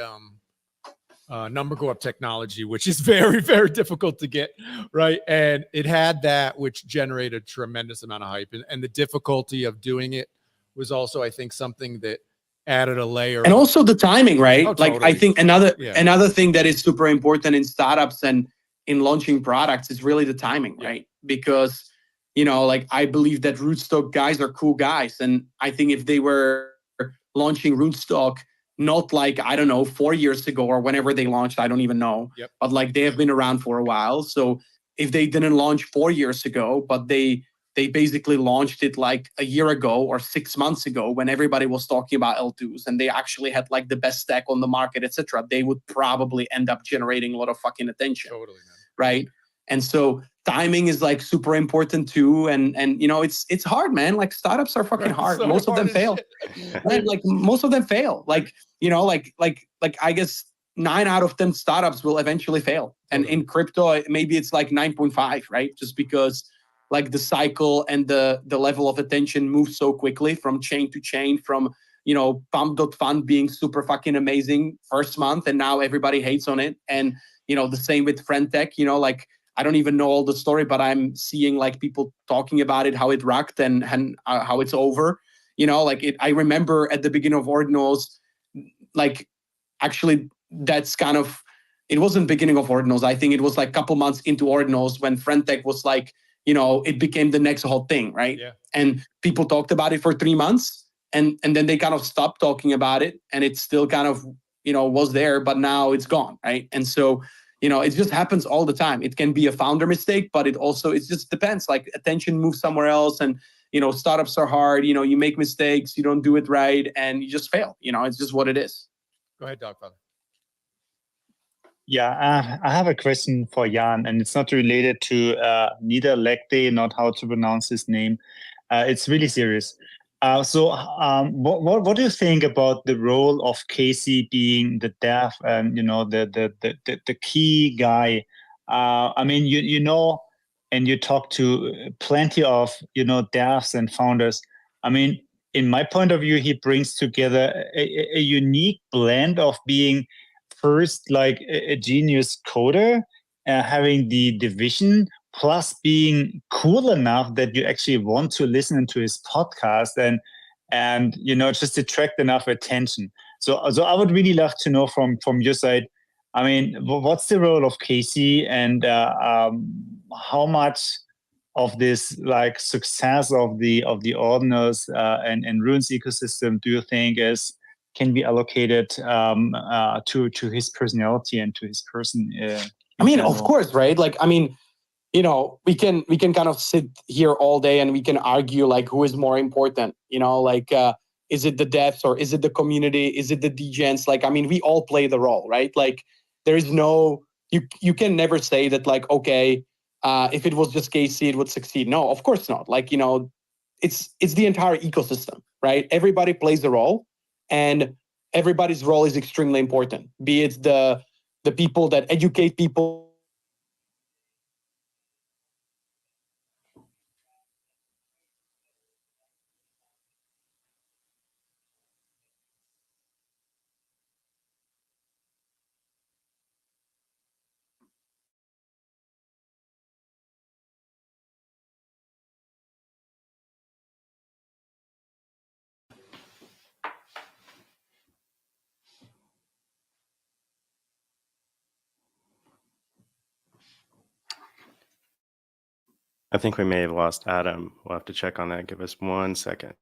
number go up technology, which is very, very difficult to get, right? And it had that, which generated a tremendous amount of hype. And the difficulty of doing it was also, I think, something that added a layer. And also the timing, right? Oh, totally. I think another thing that is super important in startups and in launching products is really the timing, right? Because I believe that Rootstock guys are cool guys. And I think if they were launching Rootstock, not 4 years ago or whenever they launched, I don't even know. Yep. But they have been around for a while. So if they didn't launch 4 years ago, but they basically launched it a year ago or 6 months ago when everybody was talking about L2s and they actually had the best stack on the market, etc., they would probably end up generating a lot of fucking attention. Totally, man. Right. And so timing is super important too. And it's hard, man. Startups are fucking hard. So most of them fail. Right? Most of them fail. I guess 9 out of 10 startups will eventually fail. And in crypto, maybe it's 9.5, right? Just because the cycle and the level of attention moves so quickly from chain to chain, from pump.fund being super fucking amazing first month and now everybody hates on it. And the same with Friendtech, I don't even know all the story, but I'm seeing people talking about it, how it rocked and how it's over. I remember at the beginning of Ordinals, actually that's kind of, it wasn't beginning of Ordinals. I think it was a couple months into Ordinals when Friendtech was it became the next hot thing, right? Yeah. And people talked about it for 3 months and then they kind of stopped talking about it and it still kind of, was there, but now it's gone, right? And so, it just happens all the time. It can be a founder mistake, but it just depends. Attention moves somewhere else, and startups are hard. You make mistakes, you don't do it right, and you just fail. It's just what it is. Go ahead, Dogfather. Yeah, I have a question for Jan, and it's not related to neither Lecte, not how to pronounce his name. It's really serious. What do you think about the role of Casey being the dev and the key guy? I mean, and you talk to plenty of devs and founders. I mean, in my point of view, he brings together a unique blend of being first like a genius coder, having the vision, plus being cool enough that you actually want to listen to his podcast and just attract enough attention. So I would really love to know from your side, I mean, what's the role of Casey, and how much of this like success of the Ordinals and Runes ecosystem do you think can be allocated to his personality and to his person? I mean, of course, right? Like, I mean, we can kind of sit here all day and we can argue like who is more important, like is it the devs or is it the community? Is it the degens? Like, I mean, we all play the role, right? Like there is no, you can never say that like, okay, if it was just Casey, it would succeed. No, of course not. Like, it's the entire ecosystem, right? Everybody plays a role and everybody's role is extremely important. Be it the people that educate people. I think we may have lost Adam. We'll have to check on that. Give us 1 second.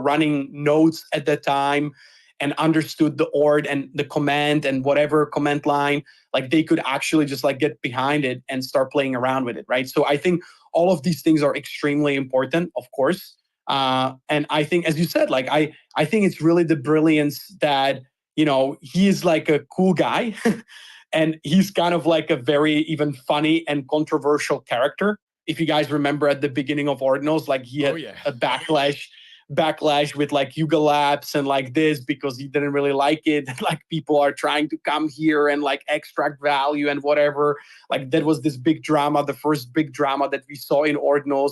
running nodes at that time and understood the ord and the command and whatever command line, like they could actually just like get behind it and start playing around with it, right? So I think all of these things are extremely important, of course. And I think, as you said, like I think it's really the brilliance that, you know, he is like a cool guy and he's kind of like a very even funny and controversial character. If you guys remember at the beginning of Ordinals, like he had a backlash with like Yuga Labs and like this because he didn't really like it. Like people are trying to come here and like extract value and whatever. Like that was this big drama, the first big drama that we saw in Ordinals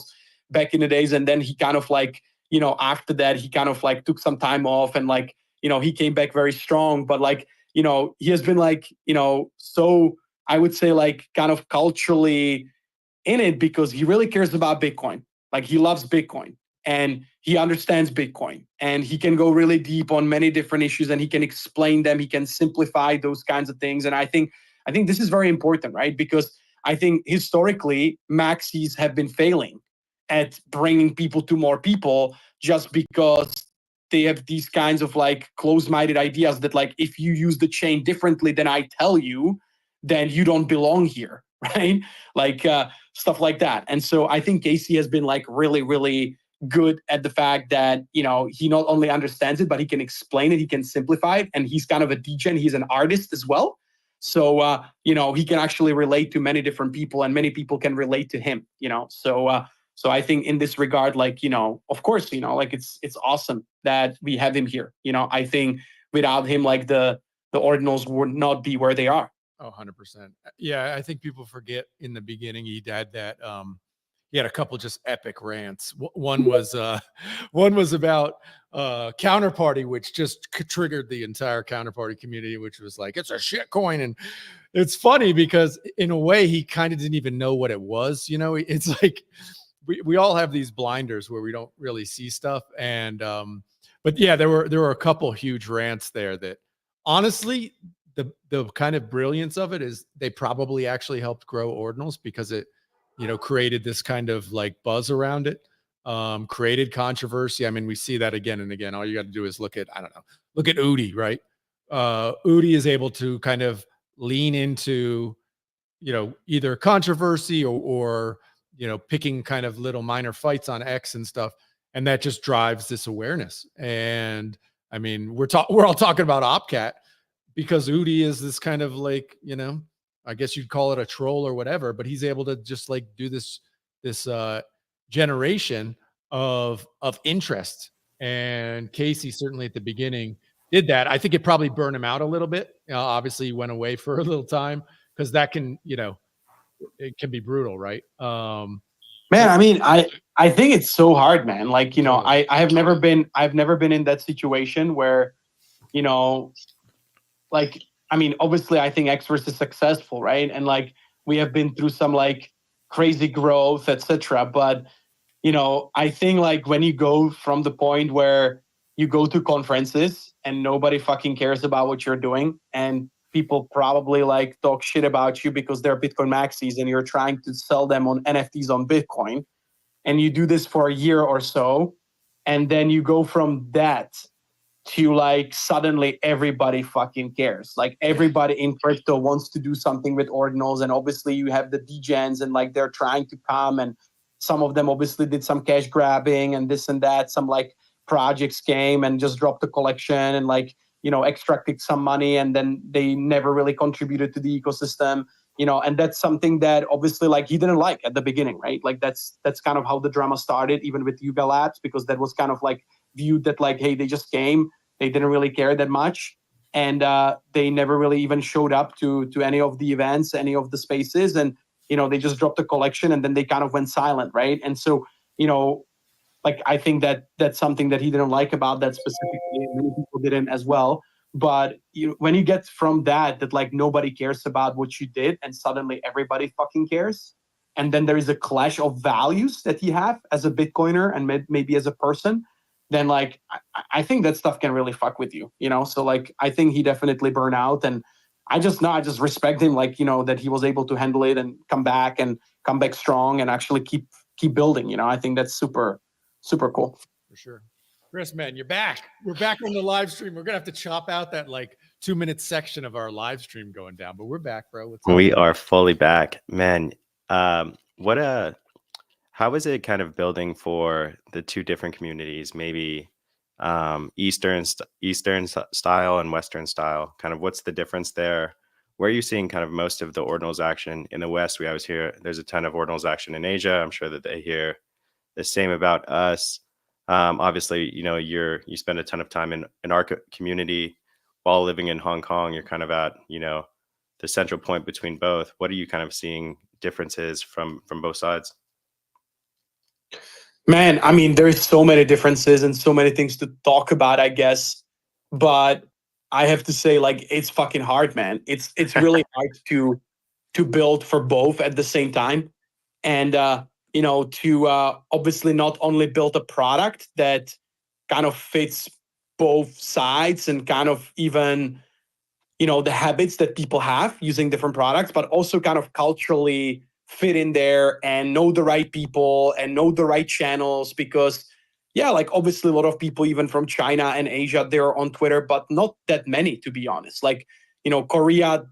back in the days. And then he kind of like, you know, after that, he kind of like took some time off and like, you know, he came back very strong. But like, you know, he has been like, you know, so I would say like kind of culturally in it because he really cares about Bitcoin. Like he loves Bitcoin and he understands Bitcoin and he can go really deep on many different issues and he can explain them. He can simplify those kinds of things. And I think this is very important, right? Because I think historically maxis have been failing at bringing people to more people just because they have these kinds of like close-minded ideas that like, if you use the chain differently than I tell you, then you don't belong here, right? Like stuff like that. And so I think Casey has been like really, really good at the fact that, you know, he not only understands it, but he can explain it, he can simplify it, and he's kind of a DJ, he's an artist as well. So, you know, he can actually relate to many different people and many people can relate to him, you know. So I think in this regard, like, you know, of course, you know, like it's awesome that we have him here. You know, I think without him, like the Ordinals would not be where they are. Oh, 100%. Yeah, I think people forget in the beginning he had that he had a couple just epic rants. One was about Counterparty, which just triggered the entire Counterparty community, which was like, it's a shit coin. And it's funny because in a way he kind of didn't even know what it was. You know, it's like we all have these blinders where we don't really see stuff. And but yeah, there were a couple huge rants there that honestly, the kind of brilliance of it is they probably actually helped grow Ordinals because it, you know, created this kind of like buzz around it, created controversy. I mean, we see that again and again. All you got to do is look at Udi, right? Udi is able to kind of lean into, you know, either controversy or you know, picking kind of little minor fights on X and stuff. And that just drives this awareness. And I mean, we're all talking about Opcat because Udi is this kind of like, you know, I guess you'd call it a troll or whatever, but he's able to just like do this generation of interest. And Casey certainly at the beginning did that. I think it probably burned him out a little bit. Obviously he went away for a little time because that can, you know, it can be brutal, right? Man, I mean, I think it's so hard, man. Like, you know, I've never been in that situation where, you know, like, I mean, obviously I think Xverse is successful, right? And like we have been through some like crazy growth, etc. But, you know, I think like when you go from the point where you go to conferences and nobody fucking cares about what you're doing and people probably like talk shit about you because they're Bitcoin maxis and you're trying to sell them on NFTs on Bitcoin. And you do this for a year or so. And then you go from that to like suddenly everybody fucking cares. Like everybody in crypto wants to do something with Ordinals. And obviously you have the degens and like they're trying to come. And some of them obviously did some cash grabbing and this and that. Some like projects came and just dropped the collection and like, you know, extracted some money and then they never really contributed to the ecosystem, you know, and that's something that obviously like he didn't like at the beginning, right? Like that's kind of how the drama started, even with Yuga Labs, because that was kind of like viewed that like, hey, they just came, they didn't really care that much. And they never really even showed up to any of the events, any of the spaces. And, you know, they just dropped the collection and then they kind of went silent, right? And so, you know, like, I think that that's something that he didn't like about that specifically. Many people didn't as well. But when you get from that like nobody cares about what you did and suddenly everybody fucking cares. And then there is a clash of values that you have as a Bitcoiner and maybe as a person, then like, I think that stuff can really fuck with you, you know? So like, I think he definitely burned out and I just respect him, like, you know, that he was able to handle it and come back strong and actually keep building, you know? I think that's super cool. For sure. Chris, man, you're back. We're back on the live stream. We're gonna have to chop out that like 2-minute section of our live stream going down, but we're back, bro. What's up? We are fully back, man. How is it kind of building for the two different communities? Maybe Eastern style and Western style. Kind of what's the difference there? Where are you seeing kind of most of the Ordinals action? In the West, we always hear there's a ton of Ordinals action in Asia. I'm sure that they hear the same about us. Obviously, you know, you spend a ton of time in our community while living in Hong Kong. You're kind of at, you know, the central point between both. What are you kind of seeing differences from both sides? Man, I mean, there's so many differences and so many things to talk about, I guess. But I have to say, like, it's fucking hard, man. It's really hard to build for both at the same time. And you know, to obviously not only build a product that kind of fits both sides and kind of even, you know, the habits that people have using different products, but also kind of culturally fit in there and know the right people and know the right channels. Because yeah, like obviously a lot of people even from China and Asia, they're on Twitter, but not that many, to be honest. Like, you know, Korea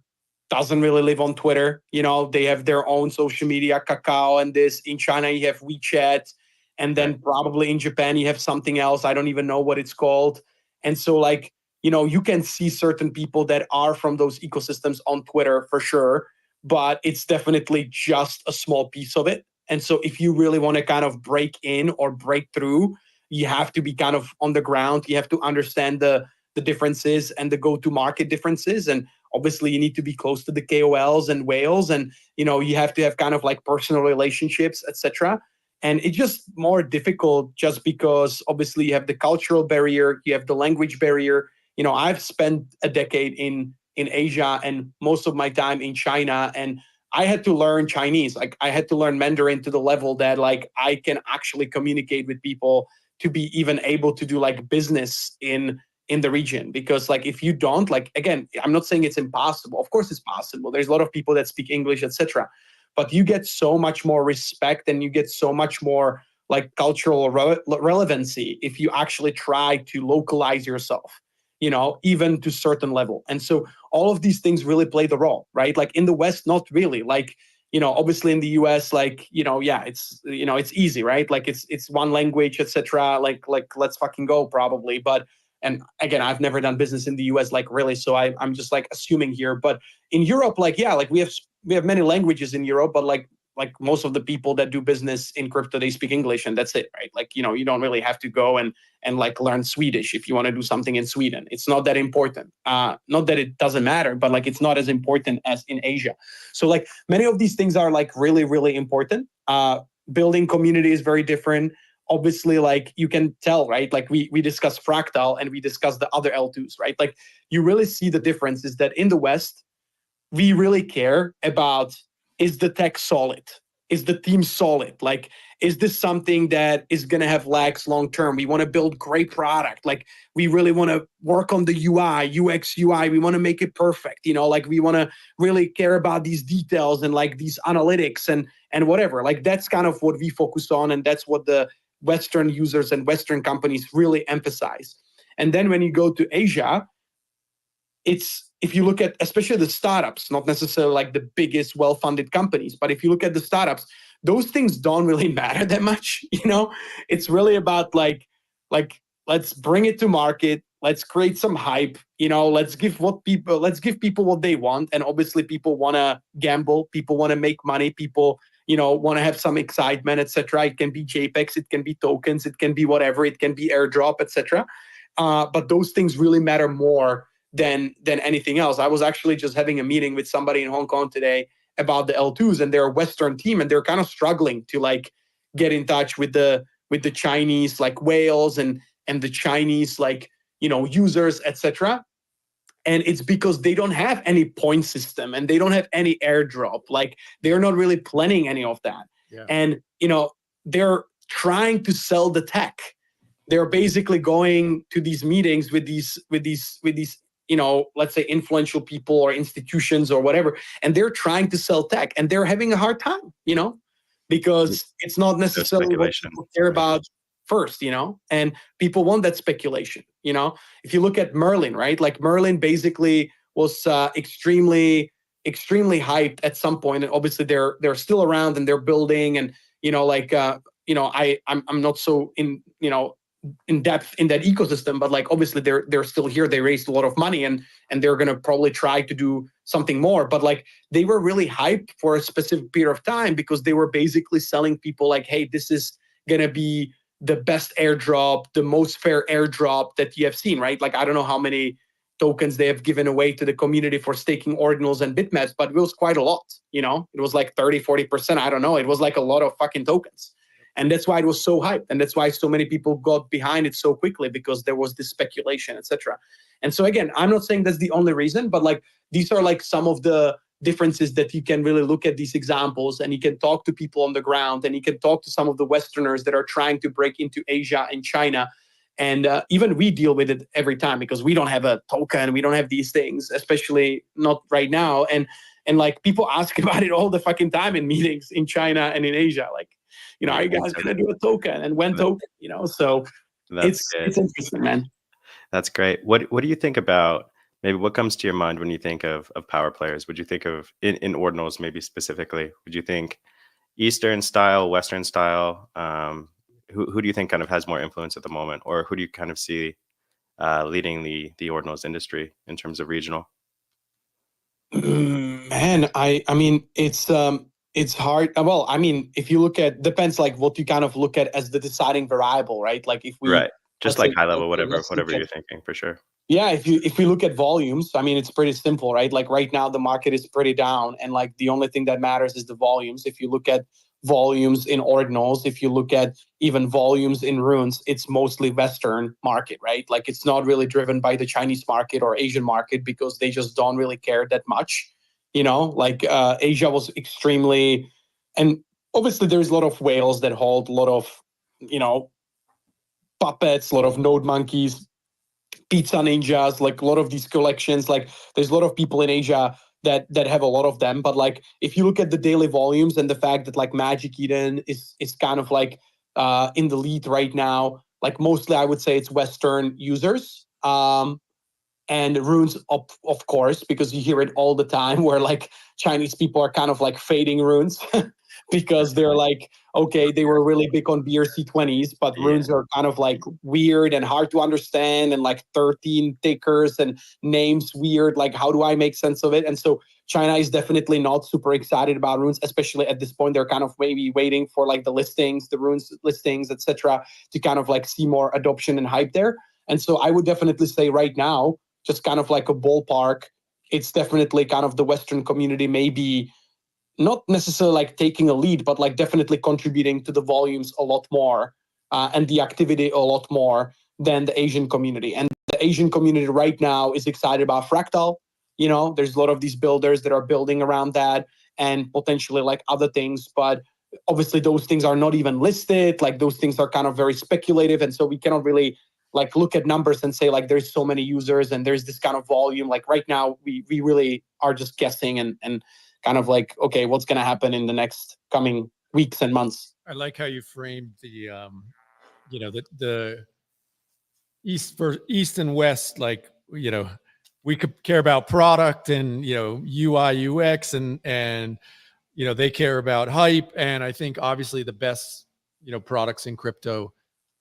doesn't really live on Twitter. You know, they have their own social media, Kakao and this. In China, you have WeChat. And then probably in Japan, you have something else. I don't even know what it's called. And so like, you know, you can see certain people that are from those ecosystems on Twitter for sure, but it's definitely just a small piece of it. And so if you really want to kind of break in or break through, you have to be kind of on the ground. You have to understand the differences and the go-to-market differences. And obviously you need to be close to the KOLs and whales. And, you know, you have to have kind of like personal relationships, etc. And it's just more difficult just because obviously you have the cultural barrier, you have the language barrier. You know, I've spent a decade in Asia and most of my time in China, and I had to learn Chinese. Like I had to learn Mandarin to the level that like I can actually communicate with people to be even able to do like business in the region. Because like if you don't, like again, I'm not saying it's impossible. Of course it's possible. There's a lot of people that speak English, etc. But you get so much more respect and you get so much more like cultural relevancy if you actually try to localize yourself, you know, even to certain level. And so all of these things really play the role, right? Like in the West, not really. Like, you know, obviously in the US, like, you know, yeah, it's, you know, it's easy, right? Like it's one language, etc. Like let's fucking go probably. But, and again, I've never done business in the US, like really. So I'm just like assuming here. But in Europe, like, yeah, like we have many languages in Europe, but like most of the people that do business in crypto, they speak English and that's it, right? Like, you know, you don't really have to go and like learn Swedish if you want to do something in Sweden. It's not that important. Not that it doesn't matter, but like it's not as important as in Asia. So like many of these things are like really, really important. Building community is very different. Obviously, like you can tell, right? Like we discussed Fractal and we discussed the other L2s, right? Like you really see the difference is that in the West, we really care about, is the tech solid? Is the team solid? Like, is this something that is going to have legs long term? We want to build great product. Like, we really want to work on the UI, UX, UI. We want to make it perfect. You know, like we want to really care about these details and like these analytics and whatever. Like, that's kind of what we focus on. And that's what the Western users and Western companies really emphasize. And then when you go to Asia, if you look at especially the startups, not necessarily like the biggest well-funded companies, but if you look at the startups, those things don't really matter that much. You know, it's really about like let's bring it to market, let's create some hype, you know, let's give people what they want. And obviously people want to gamble, people want to make money, people, you know, want to have some excitement, etc. It can be JPEGs, it can be tokens, it can be whatever, it can be airdrop, etc. But those things really matter more than anything else. I was actually just having a meeting with somebody in Hong Kong today about the L2s, and they're a Western team, and they're kind of struggling to like get in touch with the Chinese like whales and the Chinese like, you know, users, etc. And it's because they don't have any point system and they don't have any airdrop. Like they're not really planning any of that. Yeah. And you know, they're trying to sell the tech. They're basically going to these meetings with these you know, let's say influential people or institutions or whatever, and they're trying to sell tech and they're having a hard time, you know, because it's not necessarily what people care about. first, and people want that speculation. If you look at Merlin, right? Like Merlin basically was extremely hyped at some point, and obviously they're still around and they're building, and I'm not so in depth in that ecosystem, but like obviously they're still here. They raised a lot of money, and they're gonna probably try to do something more. But like they were really hyped for a specific period of time because they were basically selling people like, hey, this is gonna be the best airdrop, the most fair airdrop that you have seen, right? Like I don't know how many tokens they have given away to the community for staking ordinals and bitmaps, but it was quite a lot. It was like 30-40%. I don't know. It was like a lot of fucking tokens. And that's why it was so hyped. And that's why so many people got behind it so quickly, because there was this speculation, etc. And so again, I'm not saying that's the only reason, but like these are like some of the differences that you can really look at these examples, and you can talk to people on the ground, and you can talk to some of the Westerners that are trying to break into Asia and China. And even we deal with it every time because we don't have a token, we don't have these things, especially not right now. And like people ask about it all the fucking time in meetings in China and in Asia. Like, are you guys gonna do a token, and when token? So it's interesting, man. That's great. What do you think about, maybe what comes to your mind when you think of power players? Would you think of in ordinals maybe specifically? Would you think Eastern style, Western style? Who do you think kind of has more influence at the moment, or who do you kind of see leading the ordinals industry in terms of regional? Man, I mean, it's hard. Well, I mean, if you look at, depends like what you kind of look at as the deciding variable, right? Like if we just like high level, whatever you're thinking, for sure. Yeah, if we look at volumes, I mean, it's pretty simple, right? Like right now the market is pretty down, and like the only thing that matters is the volumes. If you look at volumes in ordinals, if you look at even volumes in runes, it's mostly Western market, right? Like it's not really driven by the Chinese market or Asian market, because they just don't really care that much. Like Asia was extremely, and obviously there's a lot of whales that hold a lot of, puppets, a lot of node monkeys, pizza ninjas, like a lot of these collections. Like there's a lot of people in Asia that have a lot of them. But like if you look at the daily volumes and the fact that like Magic Eden is kind of like in the lead right now, like mostly I would say it's Western users. And runes, of course, because you hear it all the time where like Chinese people are kind of like fading runes because they're like, okay, they were really big on BRC20s, but runes are kind of like weird and hard to understand, and like 13 tickers and names weird. Like, how do I make sense of it? And so China is definitely not super excited about runes, especially at this point. They're kind of maybe waiting for like the listings, the runes listings, etc., to kind of like see more adoption and hype there. And so I would definitely say right now, just kind of like a ballpark, it's definitely kind of the Western community, maybe not necessarily like taking a lead, but like definitely contributing to the volumes a lot more and the activity a lot more than the Asian community. And the Asian community right now is excited about Fractal. There's a lot of these builders that are building around that, and potentially like other things. But obviously those things are not even listed. Like those things are kind of very speculative. And so we cannot really like look at numbers and say like there's so many users and there's this kind of volume. Like right now we really are just guessing and kind of like, okay, what's going to happen in the next coming weeks and months. I like how you framed the the east and west, like, we could care about product and UI UX and they care about hype. And I think obviously the best products in crypto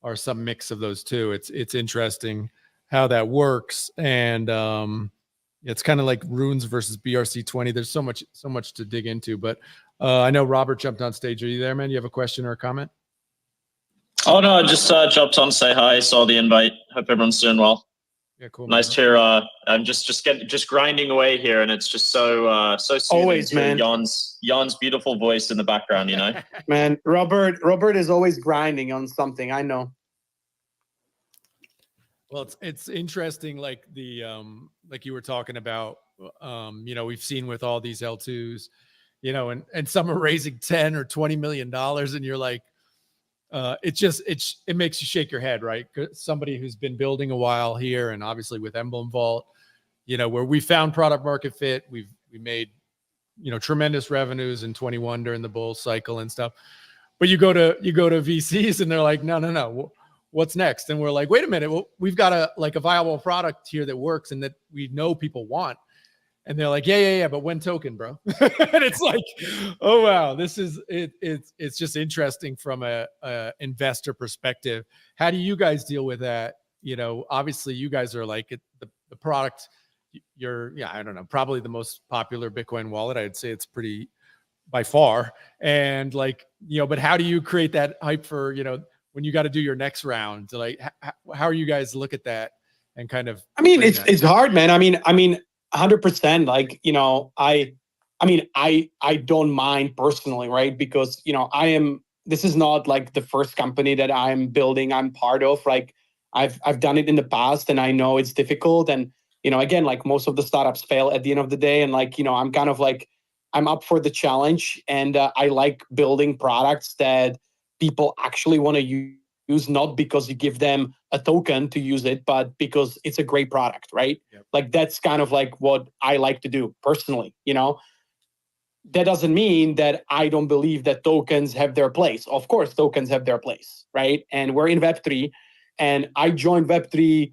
are some mix of those two. It's interesting how that works. And it's kind of like runes versus BRC20. There's so much to dig into, but I know Robert jumped on stage. Are you there, man? You have a question or a comment? Oh no, I just jumped on to say hi, saw the invite. Hope everyone's doing well. Yeah, cool. Nice to hear. I'm just grinding away here, and it's just so soothing. Always, man. Jan's beautiful voice in the background, Man, Robert is always grinding on something. I know. Well, it's interesting, like the like you were talking about. We've seen with all these L2s, and some are raising 10 or 20 million dollars, and you're like, it makes you shake your head, right? Somebody who's been building a while here, and obviously with Emblem Vault, where we found product market fit, we made tremendous revenues in 21 during the bull cycle and stuff. But you go to VCs and they're like, no, what's next? And we're like, wait a minute, well, we've got a viable product here that works and that we know people want. And they're like, yeah, but when token, bro? And it's like, oh wow, this is it. It's just interesting from a investor perspective. How do you guys deal with that? You know, obviously you guys are like the product. You're, I don't know, probably the most popular Bitcoin wallet. I'd say it's pretty by far. And like, but how do you create that hype for, when you got to do your next round? Like, how are you guys look at that and kind of? I mean, it's hard, man. I mean, 100%. Like, I don't mind personally, right? Because this is not like the first company that I'm building, I'm part of. Like, I've done it in the past, and I know it's difficult. And again, like most of the startups fail at the end of the day. And like, I'm kind of like, I'm up for the challenge, and I like building products that people actually want to use, not because you give them a token to use it, but because it's a great product, right? Yep. Like that's kind of like what I like to do personally, That doesn't mean that I don't believe that tokens have their place. Of course, tokens have their place, right? And we're in Web3, and I joined Web3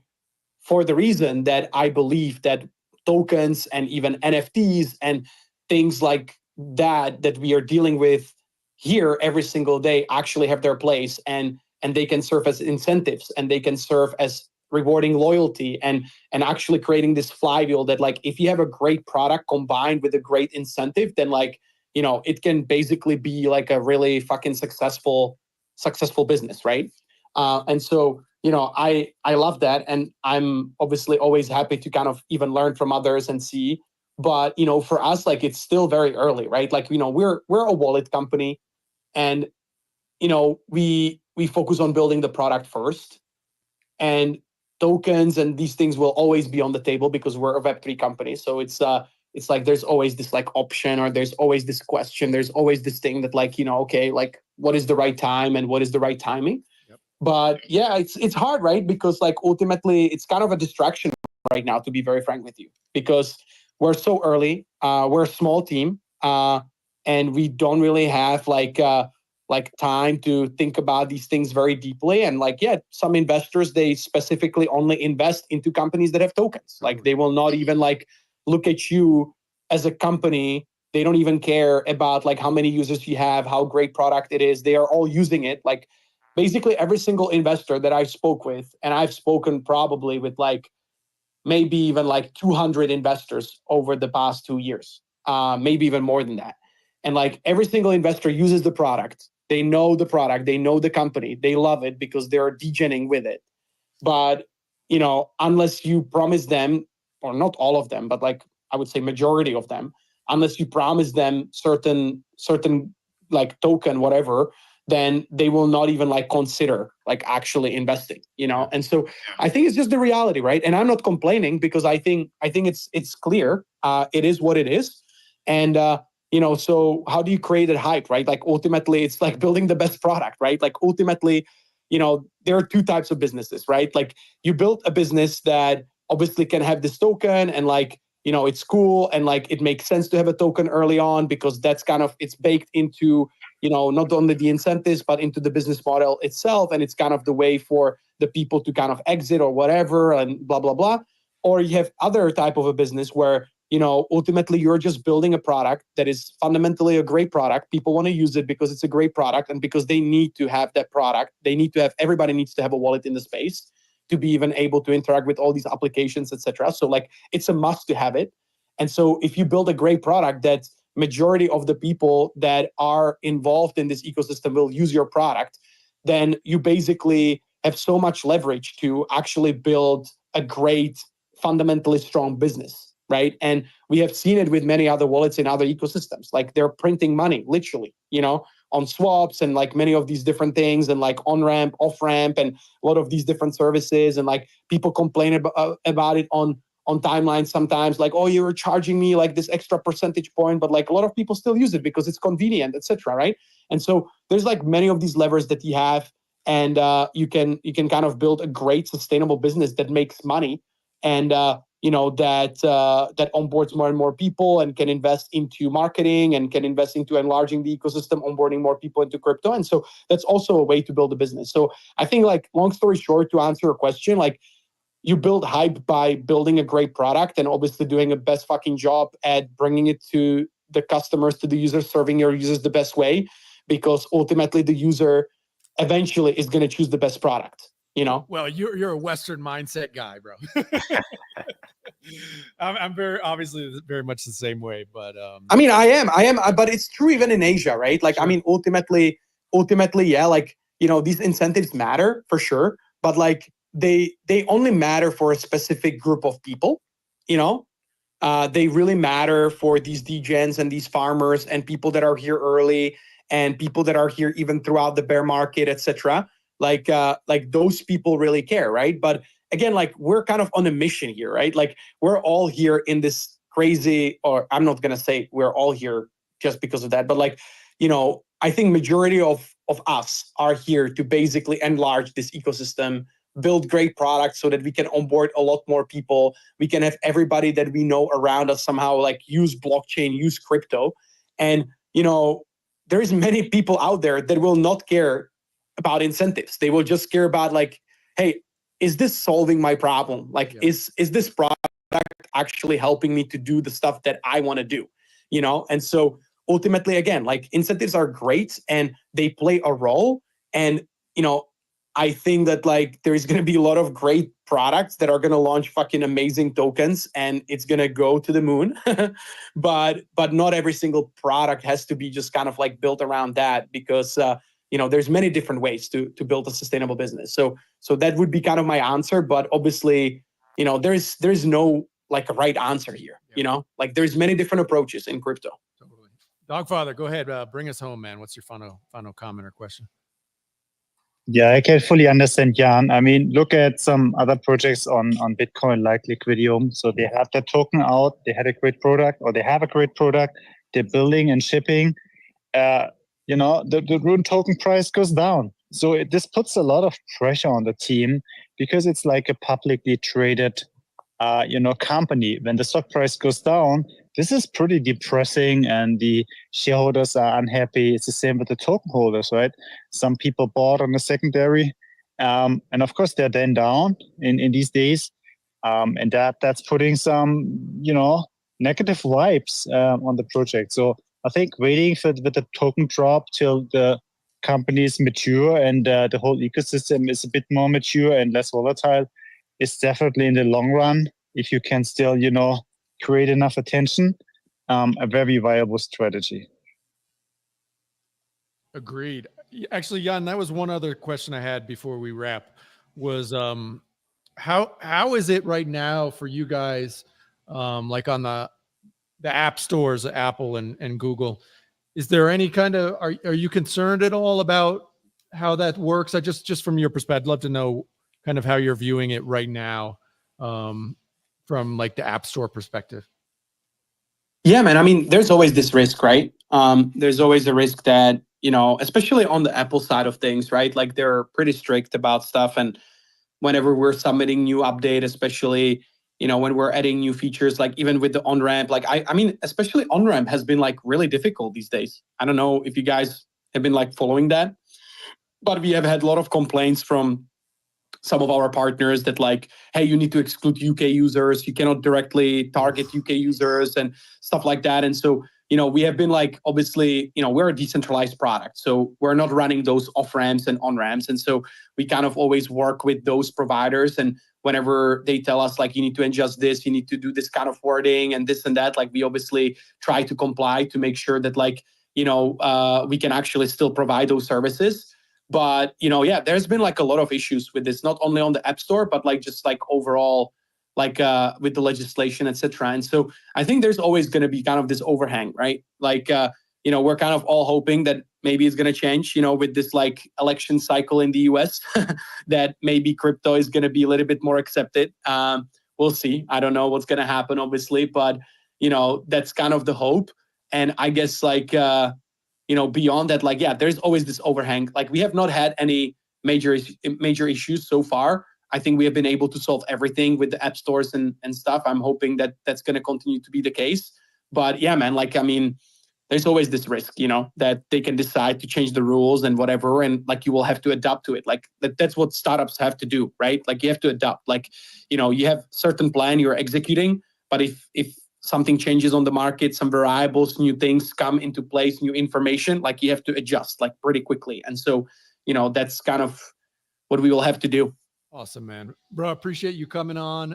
for the reason that I believe that tokens and even NFTs and things like that we are dealing with here every single day actually have their place, and they can serve as incentives, and they can serve as rewarding loyalty, and actually creating this flywheel that, like, if you have a great product combined with a great incentive, then like, it can basically be like a really fucking successful business, right? And so, I love that, and I'm obviously always happy to kind of even learn from others and see. But for us, like, it's still very early, right? Like, we're a wallet company, and we focus on building the product first, and tokens and these things will always be on the table because we're a Web3 company. So it's like there's always this like option, or there's always this question, there's always this thing that like, okay, like what is the right time and what is the right timing? Yep. But yeah, it's hard, right? Because like ultimately it's kind of a distraction right now, to be very frank with you, because we're so early, we're a small team, and we don't really have like time to think about these things very deeply. And like, yeah, some investors, they specifically only invest into companies that have tokens. Like they will not even like look at you as a company. They don't even care about like how many users you have, how great product it is. They are all using it. Like basically every single investor that I spoke with, and I've spoken probably with like maybe even like 200 investors over the past 2 years, maybe even more than that. And like every single investor uses the product. They know the product, they know the company, they love it because they're degening with it. But, unless you promise them, or not all of them, but like I would say majority of them, unless you promise them certain like token, whatever, then they will not even like consider like actually investing, And so I think it's just the reality, right? And I'm not complaining because I think it's clear. It is what it is. And so how do you create that hype, right? Like ultimately it's like building the best product, right? Like ultimately, there are two types of businesses, right? Like you build a business that obviously can have this token, and like, it's cool, and like it makes sense to have a token early on because that's kind of, it's baked into, not only the incentives, but into the business model itself. And it's kind of the way for the people to kind of exit or whatever and blah, blah, blah. Or you have other type of a business where, ultimately you're just building a product that is fundamentally a great product. People want to use it because it's a great product, and because they need to have that product. Everybody needs to have a wallet in the space to be even able to interact with all these applications, etc. So like it's a must to have it. And so if you build a great product that majority of the people that are involved in this ecosystem will use your product, then you basically have so much leverage to actually build a great, fundamentally strong business, right? And we have seen it with many other wallets in other ecosystems. Like they're printing money, literally, on swaps and like many of these different things, and like on-ramp, off-ramp, and a lot of these different services. And like people complain about it on timelines sometimes, like, oh, you're charging me like this extra percentage point, but like a lot of people still use it because it's convenient, etc. Right? And so there's like many of these levers that you have, and you can kind of build a great sustainable business that makes money. And that onboards more and more people and can invest into marketing and can invest into enlarging the ecosystem, onboarding more people into crypto. And so that's also a way to build a business. So I think, like, long story short, to answer your question, like, you build hype by building a great product and obviously doing a best fucking job at bringing it to the customers, to the users, serving your users the best way, because ultimately the user eventually is going to choose the best product. Well, you're a Western mindset guy, bro. I'm very obviously very much the same way, but I mean, I am, but it's true even in Asia, right? Like, sure. I mean, ultimately, yeah, like, these incentives matter for sure, but like they only matter for a specific group of people. They really matter for these degens and these farmers and people that are here early and people that are here even throughout the bear market, etc. Like those people really care, right? But again, like, we're kind of on a mission here, right? Like, we're all here in this crazy, or I'm not gonna say we're all here just because of that, but like, I think majority of us are here to basically enlarge this ecosystem, build great products so that we can onboard a lot more people. We can have everybody that we know around us somehow like use blockchain, use crypto. And, there is many people out there that will not care about incentives. They will just care about, like, hey, is this solving my problem? Like, is this product actually helping me to do the stuff that I want to do? And so ultimately, again, like, incentives are great and they play a role. And, I think that, like, there is going to be a lot of great products that are going to launch fucking amazing tokens and it's going to go to the moon. but not every single product has to be just kind of like built around that, because there's many different ways to build a sustainable business. So that would be kind of my answer. But obviously, there's no like a right answer here. Like, there's many different approaches in crypto. Totally. Dogfather, go ahead. Bring us home, man. What's your final comment or question? Yeah, I can fully understand, Jan. I mean, look at some other projects on Bitcoin like Liquidium. So they have their token out, they had a great product, or they have a great product, they're building and shipping. The Rune token price goes down. So this puts a lot of pressure on the team, because it's like a publicly traded company. When the stock price goes down, this is pretty depressing and the shareholders are unhappy. It's the same with the token holders, right? Some people bought on the secondary, and of course they're then down in these days, and that's putting some negative vibes on the project. So I think waiting with the token drop till the companies mature and the whole ecosystem is a bit more mature and less volatile is definitely, in the long run, if you can still create enough attention, a very viable strategy. Agreed. Actually, Jan, that was one other question I had before we wrap. Was how is it right now for you guys, like on the app stores, Apple and Google? Is there any kind of are you concerned at all about how that works? I just from your perspective, I'd love to know kind of how you're viewing it right now, from like the App Store perspective. Yeah, man. I mean, there's always this risk, right? There's always a risk that, especially on the Apple side of things, right? Like, they're pretty strict about stuff. And whenever we're submitting new update, especially, when we're adding new features, like even with the on-ramp, like, I mean, especially on-ramp has been like really difficult these days. I don't know if you guys have been like following that, but we have had a lot of complaints from some of our partners that, like, hey, you need to exclude UK users. You cannot directly target UK users and stuff like that. And so, we have been like, obviously, we're a decentralized product. So we're not running those off ramps and on ramps. And so we kind of always work with those providers. And whenever they tell us, like, you need to adjust this, you need to do this kind of wording and this and that, like, we obviously try to comply to make sure that, like, we can actually still provide those services. But, yeah, there's been like a lot of issues with this, not only on the App Store, but like just like overall, like with the legislation, etc. And so I think there's always going to be kind of this overhang, right? Like, we're kind of all hoping that maybe it's going to change, with this like election cycle in the US, that maybe crypto is going to be a little bit more accepted. We'll see. I don't know what's going to happen, obviously, but, that's kind of the hope. And I guess like, beyond that, like, yeah, there's always this overhang. Like, we have not had any major issues so far. I think we have been able to solve everything with the app stores and stuff. I'm hoping that that's going to continue to be the case. But yeah, man, like, I mean, there's always this risk, you know, that they can decide to change the rules and whatever. And like, you will have to adapt to it. Like that's what startups have to do, right? Like you have to adapt. Like, you know, you have certain plan you're executing, but if something changes on the market, some variables, new things come into place, new information, like you have to adjust like pretty quickly. And so, you know, that's kind of what we will have to do. Awesome, man. Bro, appreciate you coming on.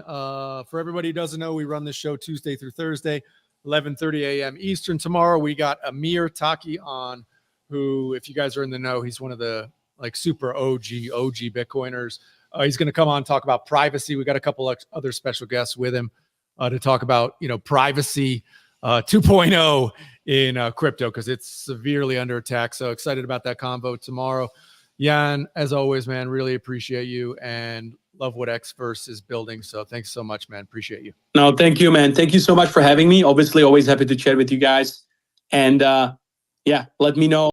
For everybody who doesn't know, we run this show Tuesday through Thursday, 11:30 a.m. Eastern. Tomorrow, we got Amir Taki on, who, if you guys are in the know, he's one of the like super OG Bitcoiners. He's going to come on, talk about privacy. We got a couple other special guests with him to talk about, you know, privacy 2.0 in crypto, because it's severely under attack. So excited about that convo tomorrow. Jan, as always, man, really appreciate you and love what Xverse is building. So thanks so much, man. Appreciate you. No, thank you, man. Thank you so much for having me. Obviously, always happy to chat with you guys. And yeah, let me know.